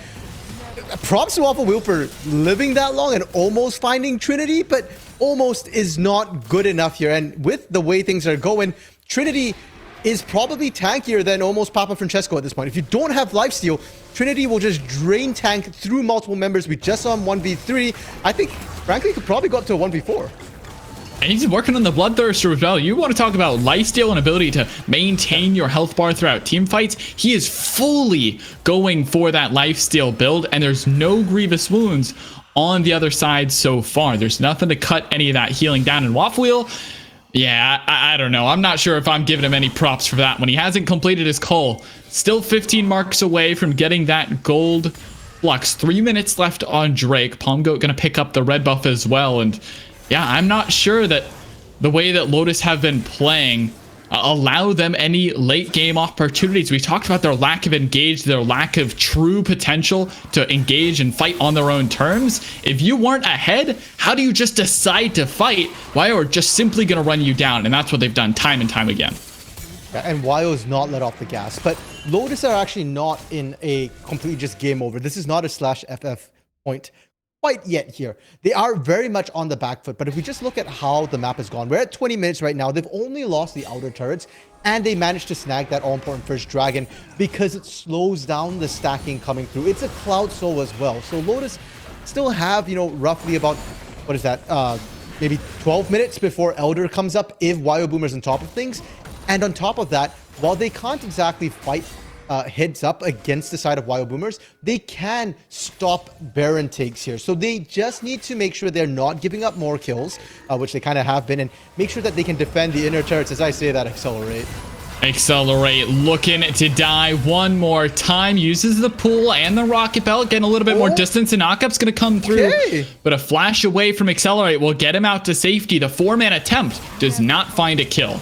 props to Waffle Wheel for living that long and almost finding Trinity, but almost is not good enough here. And with the way things are going, Trinity is probably tankier than almost Papa Francesco at this point. If you don't have lifesteal, Trinity will just drain tank through multiple members. We just saw him 1v3. I think, frankly, he could probably go up to a 1v4.
And he's working on the Bloodthirster as well. You want to talk about lifesteal and ability to maintain your health bar throughout team fights. He is fully going for that lifesteal build, and there's no grievous wounds on the other side so far. There's nothing to cut any of that healing down. And Waffle Wheel, yeah, I don't know. I'm not sure if I'm giving him any props for that when he hasn't completed his call. Still 15 marks away from getting that gold flux. 3 minutes left on Drake. Palm Goat going to pick up the red buff as well. And yeah, I'm not sure that the way that Lotus have been playing allow them any late game opportunities. We talked about their lack of engage, their lack of true potential to engage and fight on their own terms. If you weren't ahead, how do you just decide to fight? Why are just simply going to run you down? And that's what they've done time and time again.
Yeah, and Wyo's not let off the gas, but Lotus are actually not in a completely just game over. This is not a /FF point quite yet here. They are very much on the back foot, but if we just look at how the map has gone, we're at 20 minutes right now. They've only lost the outer turrets, and they managed to snag that all-important first dragon because it slows down the stacking coming through. It's a cloud soul as well. So Lotus still have, you know, roughly about, what is that, maybe 12 minutes before Elder comes up if WyoBoomers on top of things. And on top of that, while they can't exactly fight heads up against the side of WyoBoomers, they can stop Baron takes here. So they just need to make sure they're not giving up more kills, which they kind of have been, and make sure that they can defend the inner turrets. As I say that, Accelerate.
Accelerate looking to die one more time. Uses the pool and the rocket belt, getting a little bit more distance, and Knockup's going to come through.
Okay.
But a flash away from Accelerate will get him out to safety. The 4-man attempt does not find a kill.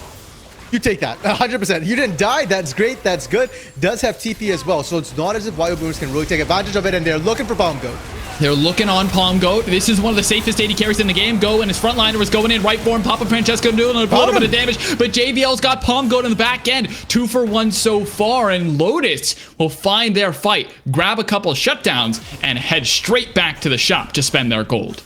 You take that, 100%. You didn't die, that's great, that's good. Does have TP as well, so it's not as if WyoBoomers can really take advantage of it, and they're looking for Palm Goat.
They're looking on Palm Goat. This is one of the safest AD carries in the game. Go, and his frontliner was going in right for him. Papa Francesco doing a little bit of damage, but JVL's got Palm Goat in the back end. 2 for 1 so far, and Lotus will find their fight, grab a couple shutdowns, and head straight back to the shop to spend their gold.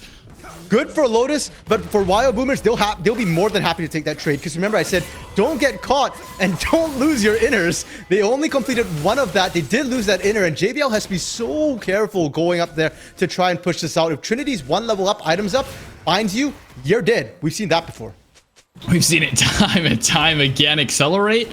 Good for Lotus, but for WyoBoomers, they'll be more than happy to take that trade. Because remember, I said, don't get caught and don't lose your inners. They only completed one of that. They did lose that inner, and JVL has to be so careful going up there to try and push this out. If Trinity's 1 level up, items up, finds you, you're dead. We've seen that before.
We've seen it time and time again. Accelerate,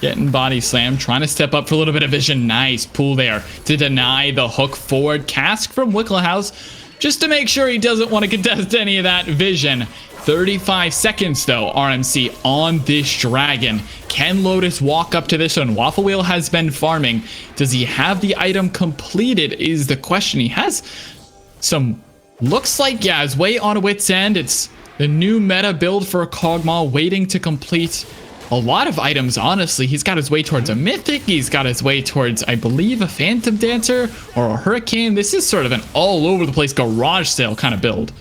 getting body slammed, trying to step up for a little bit of vision. Nice pull there to deny the hook forward. Cask from Wicklehouse, just to make sure he doesn't want to contest any of that vision. 35 seconds though, RMC on this dragon. Can Lotus walk up to this one? Waffle Wheel has been farming. Does he have the item completed is the question. He has some, looks like, yeah, his way on wit's end. It's the new meta build for Kog'Maw, waiting to complete a lot of items, honestly. He's got his way towards a Mythic. He's got his way towards, I believe, a Phantom Dancer or a Hurricane. This is sort of an all-over-the-place garage sale kind of build.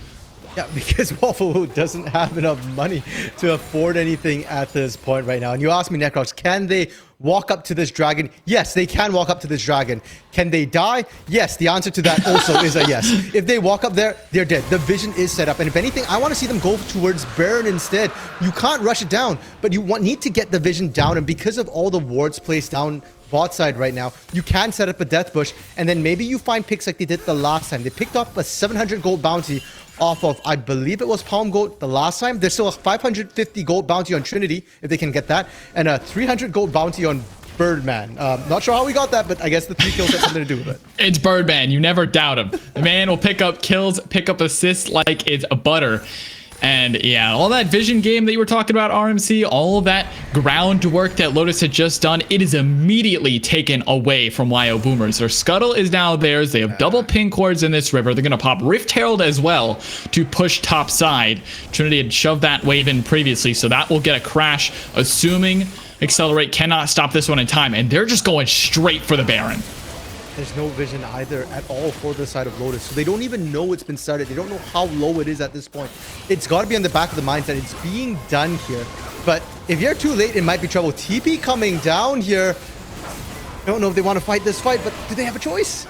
Yeah, because Waffle doesn't have enough money to afford anything at this point right now. And you asked me, Necrox, can they walk up to this dragon? Yes, they can walk up to this dragon. Can they die? Yes, the answer to that also is a yes. If they walk up there, they're dead. The vision is set up. And if anything, I want to see them go towards Baron instead. You can't rush it down, but you need to get the vision down. And because of all the wards placed down bot side right now, you can set up a death bush, and then maybe you find picks like they did the last time. They picked up a 700 gold bounty off of, I believe it was Palm Goat the last time. There's still a 550 gold bounty on Trinity, if they can get that, and a 300 gold bounty on Birdman. Not sure how we got that, but I guess the 3 kills had something to do with it.
It's Birdman. You never doubt him. The man will pick up kills, pick up assists like it's a butter. And yeah, all that vision game that you were talking about, RMC, all of that groundwork that Lotus had just done, it is immediately taken away from WyoBoomers. Their scuttle is now theirs. They have double ping cords in this river. They're going to pop Rift Herald as well to push top side. Trinity had shoved that wave in previously, so that will get a crash, assuming Accelerate cannot stop this one in time. And they're just going straight for the Baron.
There's no vision either at all for the side of Lotus. So they don't even know it's been started. They don't know how low it is at this point. It's got to be on the back of the minds that it's being done here. But if you're too late, it might be trouble. TP coming down here. I don't know if they want to fight this fight, but do they have a choice?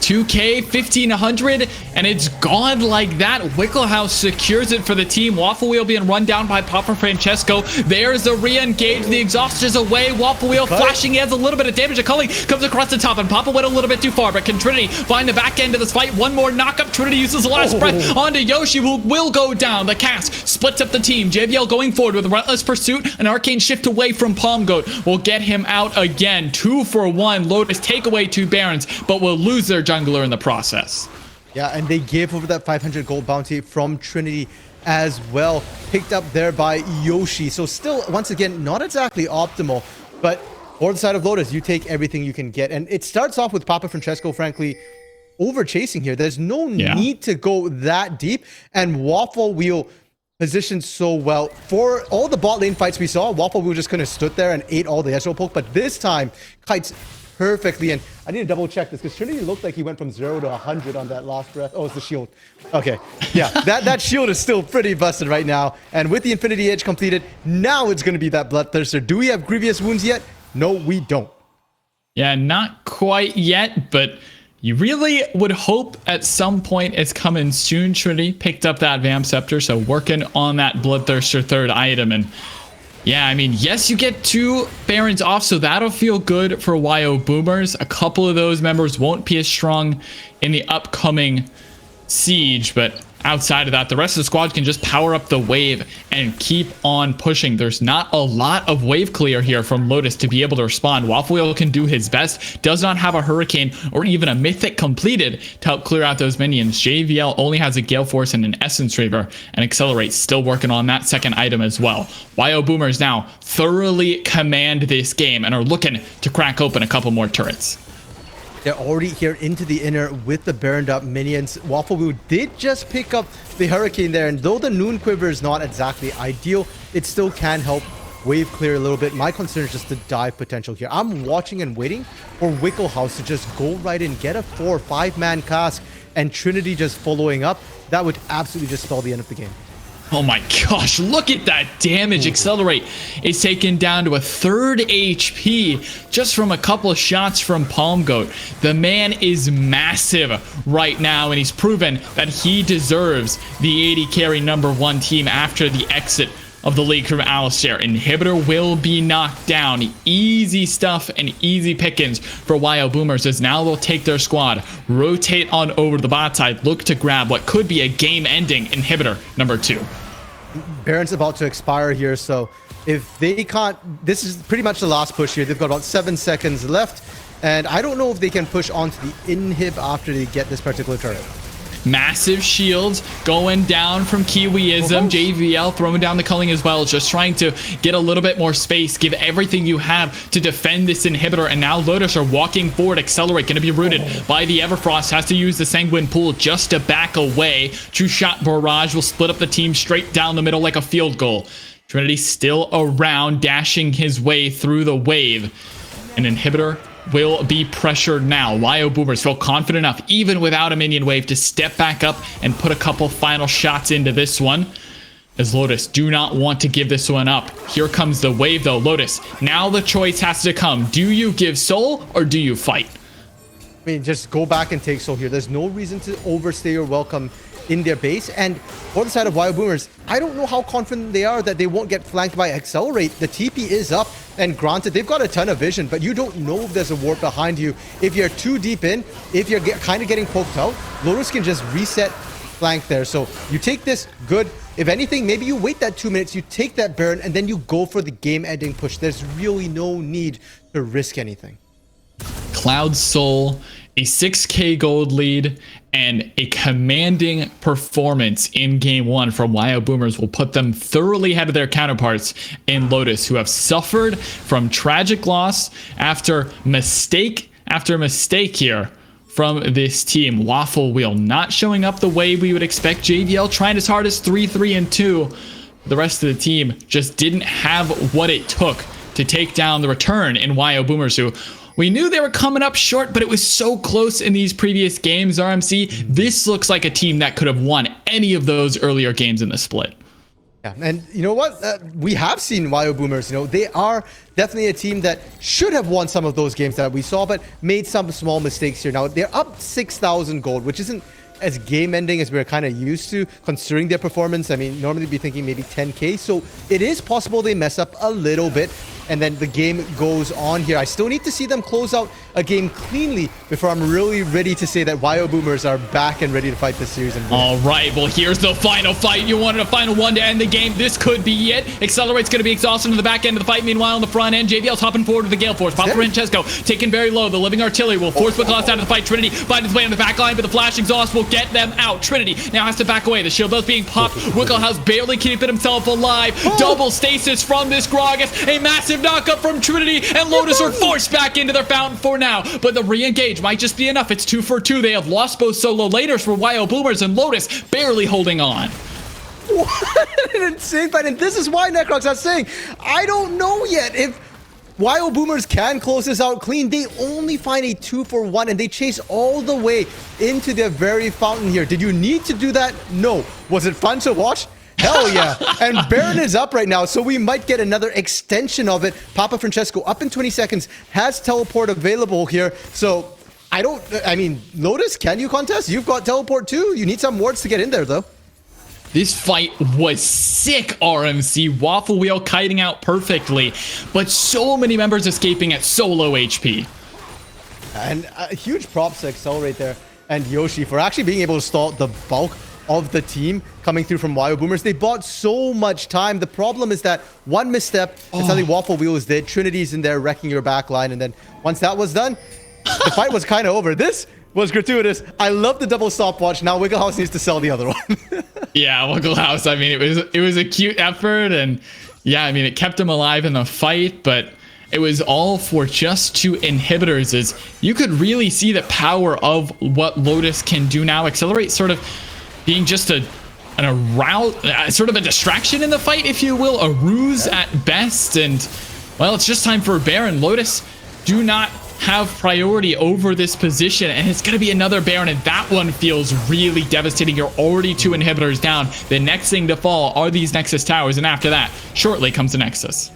2K, 1,500, and it's gone like that. Wicklehouse secures it for the team. Waffle Wheel being run down by Papa Francesco. There's the re-engage. The exhaust is away. Waffle Wheel flashing. He has a little bit of damage. A culling comes across the top, and Papa went a little bit too far, but can Trinity find the back end of this fight? One more knock-up. Trinity uses the last breath onto Yoshi, who will go down. The Cask splits up the team. JVL going forward with Relentless Pursuit. An arcane shift away from Palm Goat will get him out again. 2 for 1. Lotus take away 2 Barons, but will lose their jungler in the process.
Yeah, and they gave over that 500 gold bounty from Trinity as well. Picked up there by Yoshi. So still, once again, not exactly optimal, but for the side of Lotus, you take everything you can get. And it starts off with Papa Francesco, frankly, over chasing here. There's no need to go that deep. And Waffle Wheel positioned so well. For all the bot lane fights we saw, Waffle Wheel just kind of stood there and ate all the Ezreal poke. But this time, Kites perfectly. And I need to double check this because Trinity looked like he went from 0 to 100 on that last breath. Oh, it's the shield. Okay. Yeah, that shield is still pretty busted right now. And with the Infinity Edge completed, now it's going to be that Bloodthirster. Do we have Grievous Wounds yet? No, we don't.
Yeah, not quite yet, but you really would hope at some point it's coming soon. Trinity picked up that Vamp Scepter, so working on that Bloodthirster 3rd item. And yeah, I mean, yes, you get 2 Barons off, so that'll feel good for WyoBoomers. A couple of those members won't be as strong in the upcoming siege, but outside of that, the rest of the squad can just power up the wave and keep on pushing. There's not a lot of wave clear here from Lotus to be able to respond. Waffle Wheel can do his best, does not have a Hurricane or even a Mythic completed to help clear out those minions. JVL only has a Gale Force and an Essence Reaver, and Accelerate still working on that second item as well. WyoBoomers now thoroughly command this game and are looking to crack open a couple more turrets.
They're already here into the inner with the burned up minions. Waffle Wheel did just pick up the Hurricane there, and though the Noon Quiver is not exactly ideal, it still can help wave clear a little bit. My concern is just the dive potential here. I'm watching and waiting for Wickle House to just go right in, get a 4 or 5 man cask, and Trinity just following up. That would absolutely just spell the end of the game.
Oh my gosh, look at that damage. Accelerate is taken down to a 3rd HP just from a couple of shots from Palm Goat. The man is massive right now, and he's proven that he deserves the 80 carry #1 team after the exit of the league from Alistair. Inhibitor will be knocked down. Easy stuff and easy pickings for WyoBoomers, as now they'll take their squad, rotate on over to the bot side, look to grab what could be a game-ending Inhibitor #2.
Baron's about to expire here, so if they can't... This is pretty much the last push here. They've got about 7 seconds left, and I don't know if they can push onto the inhib after they get this particular turret.
Massive shields going down from Kiwiism. JVL throwing down the culling as well, just trying to get a little bit more space, give everything you have to defend this Inhibitor. And now Lotus are walking forward. Accelerate going to be rooted by the Everfrost, has to use the Sanguine Pool just to back away. True Shot Barrage will split up the team straight down the middle like a field goal. Trinity still around, dashing his way through the wave. An Inhibitor will be pressured now. WyoBoomers feel confident enough, even without a minion wave, to step back up and put a couple final shots into this one, as Lotus do not want to give this one up. Here comes the wave though. Lotus, now the choice has to come. Do you give soul or do you fight?
I mean, just go back and take soul here. There's no reason to overstay your welcome in their base. And for the side of WyoBoomers, I don't know how confident they are that they won't get flanked by Accelerate. The TP is up, and granted, they've got a ton of vision, but you don't know if there's a ward behind you. If you're too deep in, if you're kind of getting poked out, Lotus can just reset flank there. So you take this, good. If anything, maybe you wait that 2 minutes, you take that burn, and then you go for the game-ending push. There's really no need to risk anything.
Cloud Soul, a 6k gold lead, and a commanding performance in game 1 from WyoBoomers will put them thoroughly ahead of their counterparts in Lotus, who have suffered from tragic loss after mistake here from this team. Waffle Wheel not showing up the way we would expect. JVL trying his hardest, 3-3-2. The rest of the team just didn't have what it took to take down the return in WyoBoomers, who we knew they were coming up short, but it was so close in these previous games, RMC. This looks like a team that could have won any of those earlier games in the split.
Yeah, and you know what? We have seen WyoBoomers. You know, they are definitely a team that should have won some of those games that we saw, but made some small mistakes here. Now, they're up 6,000 gold, which isn't as game-ending as we're kind of used to, considering their performance. I mean, normally be thinking maybe 10k, so it is possible they mess up a little bit, and then the game goes on here. I still need to see them close out a game cleanly before I'm really ready to say that WyoBoomers are back and ready to fight this series. And
all right, well, here's the final fight. You wanted a final one to end the game. This could be it. Accelerate's going to be exhausted in the back end of the fight. Meanwhile, on the front end, JVL's hopping forward with the Gale Force. Papa Francesco taken very low. The Living Artillery will force Wicklehouse out of the fight. Trinity finds his way on the back line, but the Flash Exhaust will get them out. Trinity now has to back away. The shield is being popped. Wicklehouse barely keeping himself alive. Double stasis from this Gragas. A massive knockup from Trinity, and Lotus are forced back into their fountain for now. But the re-engage might just be enough. It's 2 for 2. They have lost both solo laters for WyoBoomers, and Lotus barely holding on.
What an insane fight. And this is why Necrox is saying, I don't know yet if WyoBoomers can close this out clean. They only find a 2 for 1, and they chase all the way into their very fountain here. Did you need to do that? No. Was it fun to watch? Hell yeah. And Baron is up right now, so we might get another extension of it. Papa Francesco up in 20 seconds, has teleport available here. So I mean, Lotus, can you contest? You've got teleport too. You need some wards to get in there though.
This fight was sick, RMC. Waffle Wheel kiting out perfectly, but so many members escaping at so low HP.
And huge props to Accelerate there. and Yoshi for actually being able to stall the bulk of the team coming through from WyoBoomers. They bought so much time. The problem is that one misstep, and suddenly Waffle Wheel is dead. Trinity's in there wrecking your back line, and then once that was done, the fight was kind of over. This was gratuitous. I love the double stopwatch. Now Wiggle House needs to sell the other one.
Yeah, Wiggle House. I mean, it was a cute effort, and yeah, I mean, it kept him alive in the fight, but it was all for just 2 inhibitors. As you could really see the power of what Lotus can do now. Accelerate sort of being just sort of a distraction in the fight, if you will, a ruse at best. And well, it's just time for a Baron. Lotus do not have priority over this position, and it's going to be another Baron, and that one feels really devastating. You're already 2 inhibitors down. The next thing to fall are these Nexus towers, and after that, shortly comes the Nexus.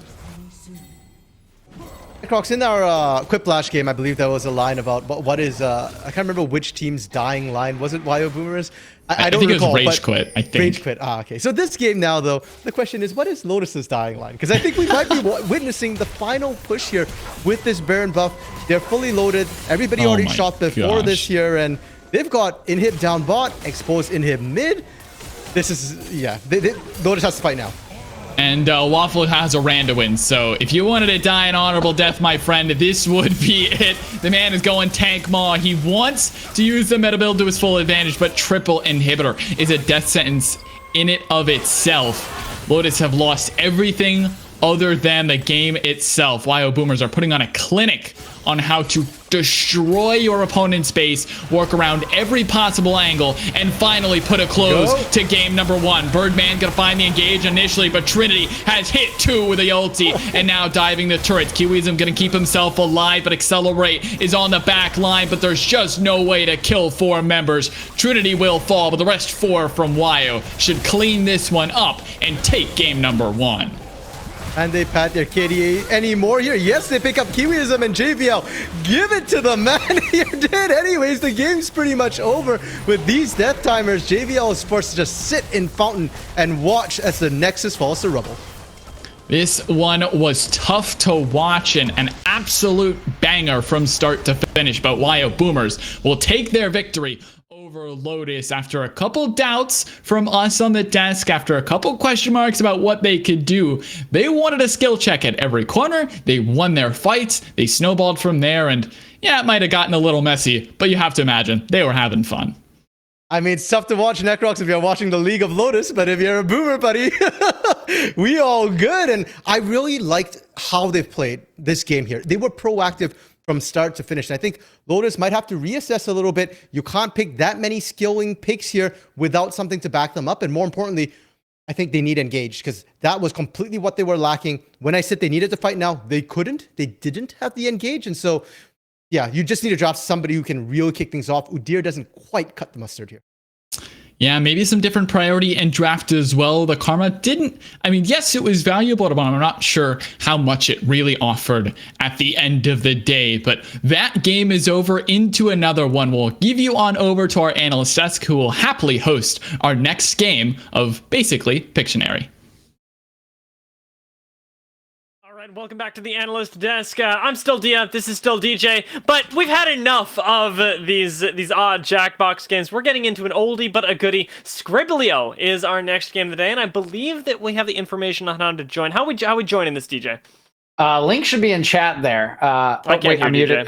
Crocs, in our Quiplash game, I believe there was a line about what is I can't remember which team's dying line. Was it WyoBoomers? I don't
think
recall,
it was Rage Quit. I think
Rage Quit. Okay. So this game now, though, the question is, what is Lotus's dying line? Because I think we might be witnessing the final push here with this Baron buff. They're fully loaded. Everybody already shot before this here, and they've got inhib down bot, exposed inhib mid. This is Lotus has to fight now.
And Waffle has a Randa win, so if you wanted to die an honorable death, my friend, this would be it. The man is going tank maw. He wants to use the meta build to his full advantage, but triple inhibitor is a death sentence in it of itself. Lotus have lost everything other than the game itself. WyoBoomers are putting on a clinic on how to destroy your opponent's base, work around every possible angle, and finally put a close to game number 1. Birdman gonna find the engage initially, but Trinity has hit 2 with a ulti, and now diving the turrets. Kiwism gonna keep himself alive, but Accelerate is on the back line, but there's just no way to kill 4 members. Trinity will fall, but the rest 4 from Wyo should clean this one up and take game number 1.
And they pat their KDA anymore here. Yes, they pick up Kiwism and JVL. Give it to the man. You're dead anyways. The game's pretty much over with these death timers. JVL is forced to just sit in Fountain and watch as the Nexus falls to rubble.
This one was tough to watch and an absolute banger from start to finish, but WyoBoomers will take their victory over Lotus after a couple doubts from us on the desk, after a couple question marks about what they could do. They wanted a skill check at every corner. They won their fights. They snowballed from there, and yeah, it might have gotten a little messy, but you have to imagine they were having fun.
I mean, it's tough to watch Necrox if you're watching the League of Lotus, but if you're a boomer, buddy, we all good. And I really liked how they played this game here. They were proactive from start to finish. And I think Lotus might have to reassess a little bit. You can't pick that many skilling picks here without something to back them up. And more importantly, I think they need engaged, because that was completely what they were lacking. When I said they needed to fight now, they couldn't. They didn't have the engage. And so, yeah, you just need to draft somebody who can really kick things off. Udyr doesn't quite cut the mustard here.
Yeah, maybe some different priority and draft as well. The Karma didn't, I mean, yes, it was valuable to them. I'm not sure how much it really offered at the end of the day, but that game is over. Into another one. We'll give you on over to our analyst desk, who will happily host our next game of basically Pictionary.
Welcome back to the analyst desk. I'm still Dia, this is still DJ, but we've had enough of these odd Jackbox games. We're getting into an oldie but a goodie. Scribblio is our next game of the day, and I believe that we have the information on how to join. How we join in this, DJ?
Link should be in chat there. I'm muted.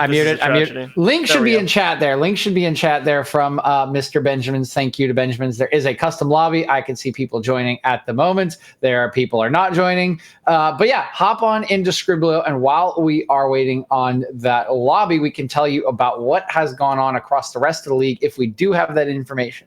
Link should be in chat there. Link should be in chat there from Mr. Benjamins. Thank you to Benjamins. There is a custom lobby. I can see people joining at the moment. There are people are not joining. But yeah, hop on into Scribblio. And while we are waiting on that lobby, we can tell you about what has gone on across the rest of the league if we do have that information.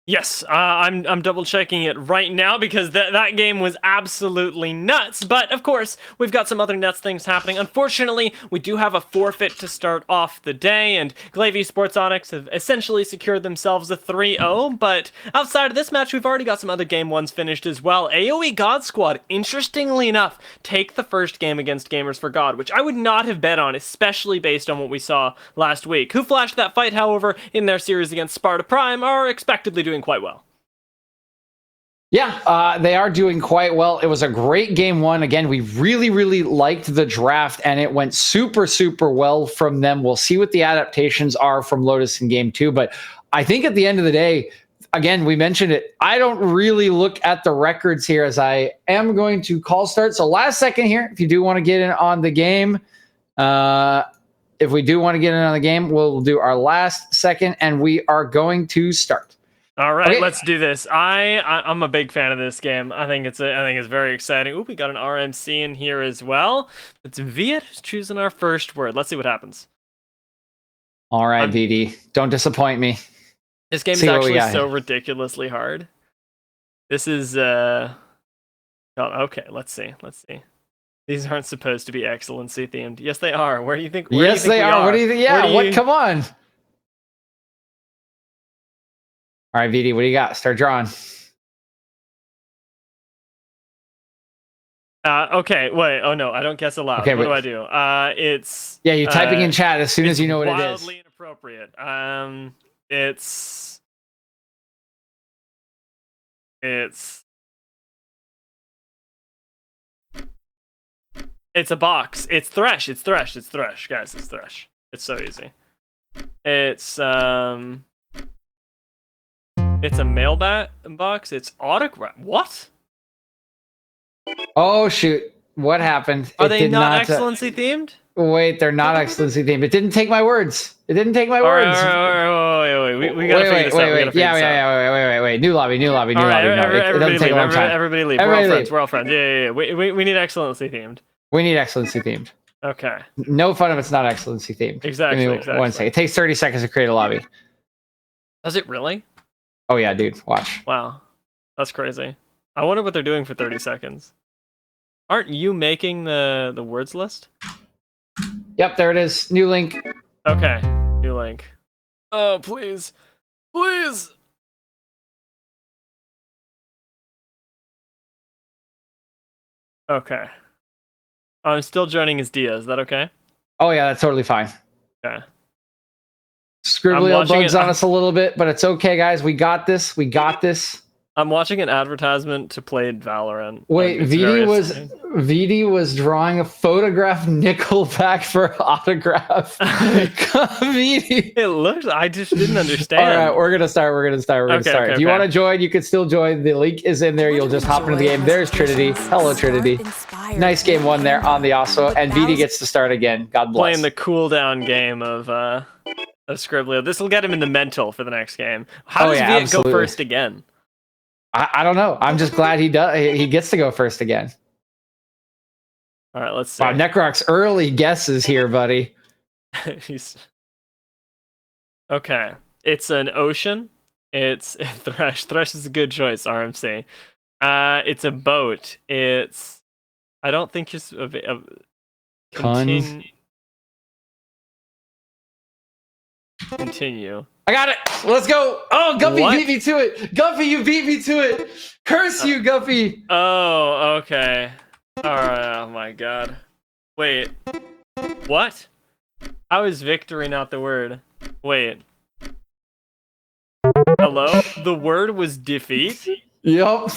Yes, I'm double checking it right now because that game was absolutely nuts. But of course, we've got some other nuts things happening. Unfortunately, we do have a forfeit to start off the day, and Glavy Sports Onyx have essentially secured themselves a 3-0. But outside of this match, we've already got some other game ones finished as well. AoE God Squad, interestingly enough, take the first game against Gamers for God, which I would not have bet on, especially based on what we saw last week. Who flashed that fight, however, in their series against Sparta Prime, are expectedly doing quite well.
Yeah, they are doing quite well. It was a great game one. Again, we really, really liked the draft, and it went super, super well from them. We'll see what the adaptations are from Lotus in game two. But I think at the end of the day, again, we mentioned it. I don't really look at the records here as I am going to call start. So last second here, if you do want to get in on the game, if we do want to get in on the game, we'll do our last second, and we are going to start.
All right,
Okay.
let's do this. I'm a big fan of this game. I think it's very exciting. Ooh, we got an RMC in here as well. It's Viet who's choosing our first word. Let's see what happens.
All right, VD, don't disappoint me.
This game is actually so ridiculously hard. This is oh, okay, let's see. These aren't supposed to be excellency themed. Yes, they are. Where do you think?
Yes, they are. What do you think? Yeah, what? Come on. All right, VD, what do you got? Start drawing.
Okay, wait. Oh no, I don't guess aloud.
Okay,
what do I do? It's
you're typing in chat as soon as you know what it is.
Wildly inappropriate. It's a box. It's Thresh, guys. It's Thresh. It's so easy. It's a mailbag box. It's autograph. What?
Oh shoot! What happened?
Are they not excellency themed?
Wait, they're not excellency themed. It didn't take my words. Wait. We gotta
figure this out.
Wait. New lobby. No, it doesn't take a long time.
Everybody leave. We're all friends. Yeah. We need excellency themed.
We need excellency themed.
Okay.
No fun if it's not excellency themed.
Exactly.
Give me 1 second. It takes 30 seconds to create a lobby.
Does it really?
Oh yeah, dude. Watch.
Wow. That's crazy. I wonder what they're doing for 30 seconds. Aren't you making the words list?
Yep, there it is. New link.
Okay. New link. Oh, please. Please. Okay. I'm still joining as Dia. Is that okay?
Oh yeah, that's totally fine.
Okay.
Scribbly bugs on us a little bit, but it's okay, guys. We got this.
I'm watching an advertisement to play Valorant.
Wait, VD was drawing a photograph Nickelback for autograph. VD.
It looks. I just didn't understand.
All right, we're gonna start.
Okay,
if you want to join, you can still join. The link is in there. You'll just hop into the game. There's Trinity. Hello, Trinity. Nice game one there on the Osso, and VD gets to start again. God bless.
Playing the cooldown game of Scribbly. This will get him in the mental for the next game. How does Viet go first again?
I don't know. I'm just glad he does. He gets to go first again.
All right, let's see.
Wow, Necroc's early guesses here, buddy.
Okay. It's an ocean. It's Thresh. Thresh is a good choice, RMC. It's a boat. It's... I don't think just... Continue.
I got it. Let's go. Oh, Guppy beat me to it. Guppy, you beat me to it. Curse you, Guppy.
Oh, okay. All right. Oh my God. Wait. What? How is victory not the word? Wait. Hello? The word was defeat?
Yup.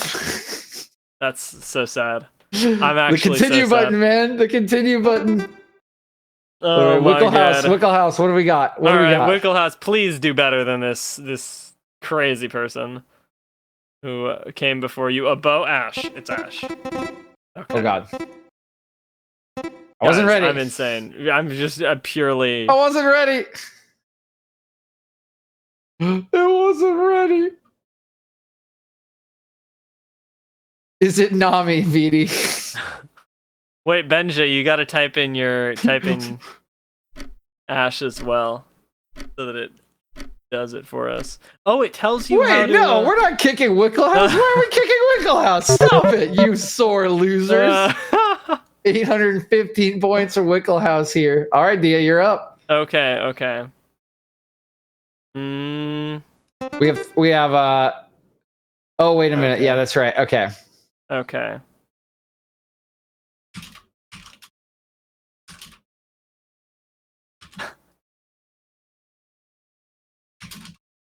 That's so sad. I'm actually
the continue
so
button,
sad.
Man. The continue button.
Oh my God.
Wicklehouse, what do we got?
All right, Wicklehouse, please do better than this crazy person who came before you. Ash. It's Ash. Okay.
Oh God. I wasn't ready.
I'm insane. I'm just purely...
I wasn't ready. It wasn't ready. Is it Nami, VD?
Wait, Benja, you gotta type in Ash as well, so that it does it for us. Oh, it tells you how to...
no, we're not kicking Wicklehouse. Why are we kicking Wicklehouse? Stop it, you sore losers. 815 points for Wicklehouse here. All right, Dia, you're up.
Okay.
We have oh, wait a minute. Yeah, that's right. Okay.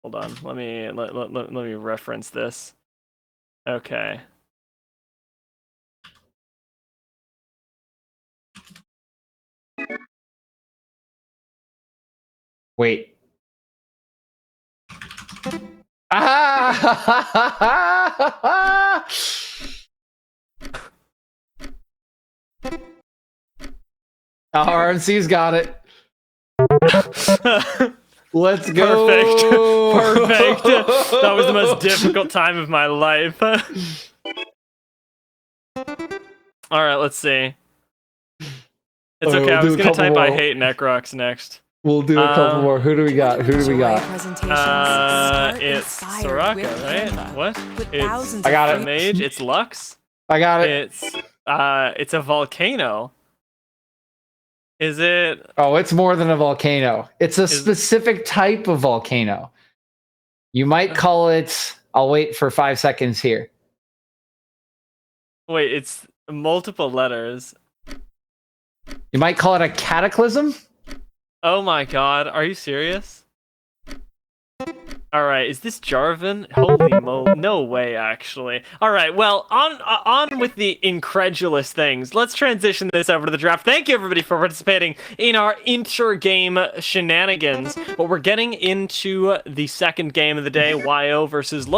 Hold
on. Let me reference this. Okay.
Wait. Ah! RMC's got it. Let's go.
Perfect. That was the most difficult time of my life. All right, let's see. It's okay. I was gonna type I hate Necrox next.
We'll do a couple more. Who do we got? Who do we got?
It's Soraka, right? What?
I got it.
A mage. It's Lux.
I got it.
It's a volcano. Is it?
Oh, it's more than a volcano. It's a specific type of volcano. You might call it. I'll wait for 5 seconds here.
Wait, it's multiple letters.
You might call it a cataclysm.
Oh my god, are you serious? Alright, is this Jarvan? Holy mo, no way, actually. Alright, well, on with the incredulous things. Let's transition this over to the draft. Thank you, everybody, for participating in our inter-game shenanigans. But we're getting into the second game of the day, Yo versus Lotus.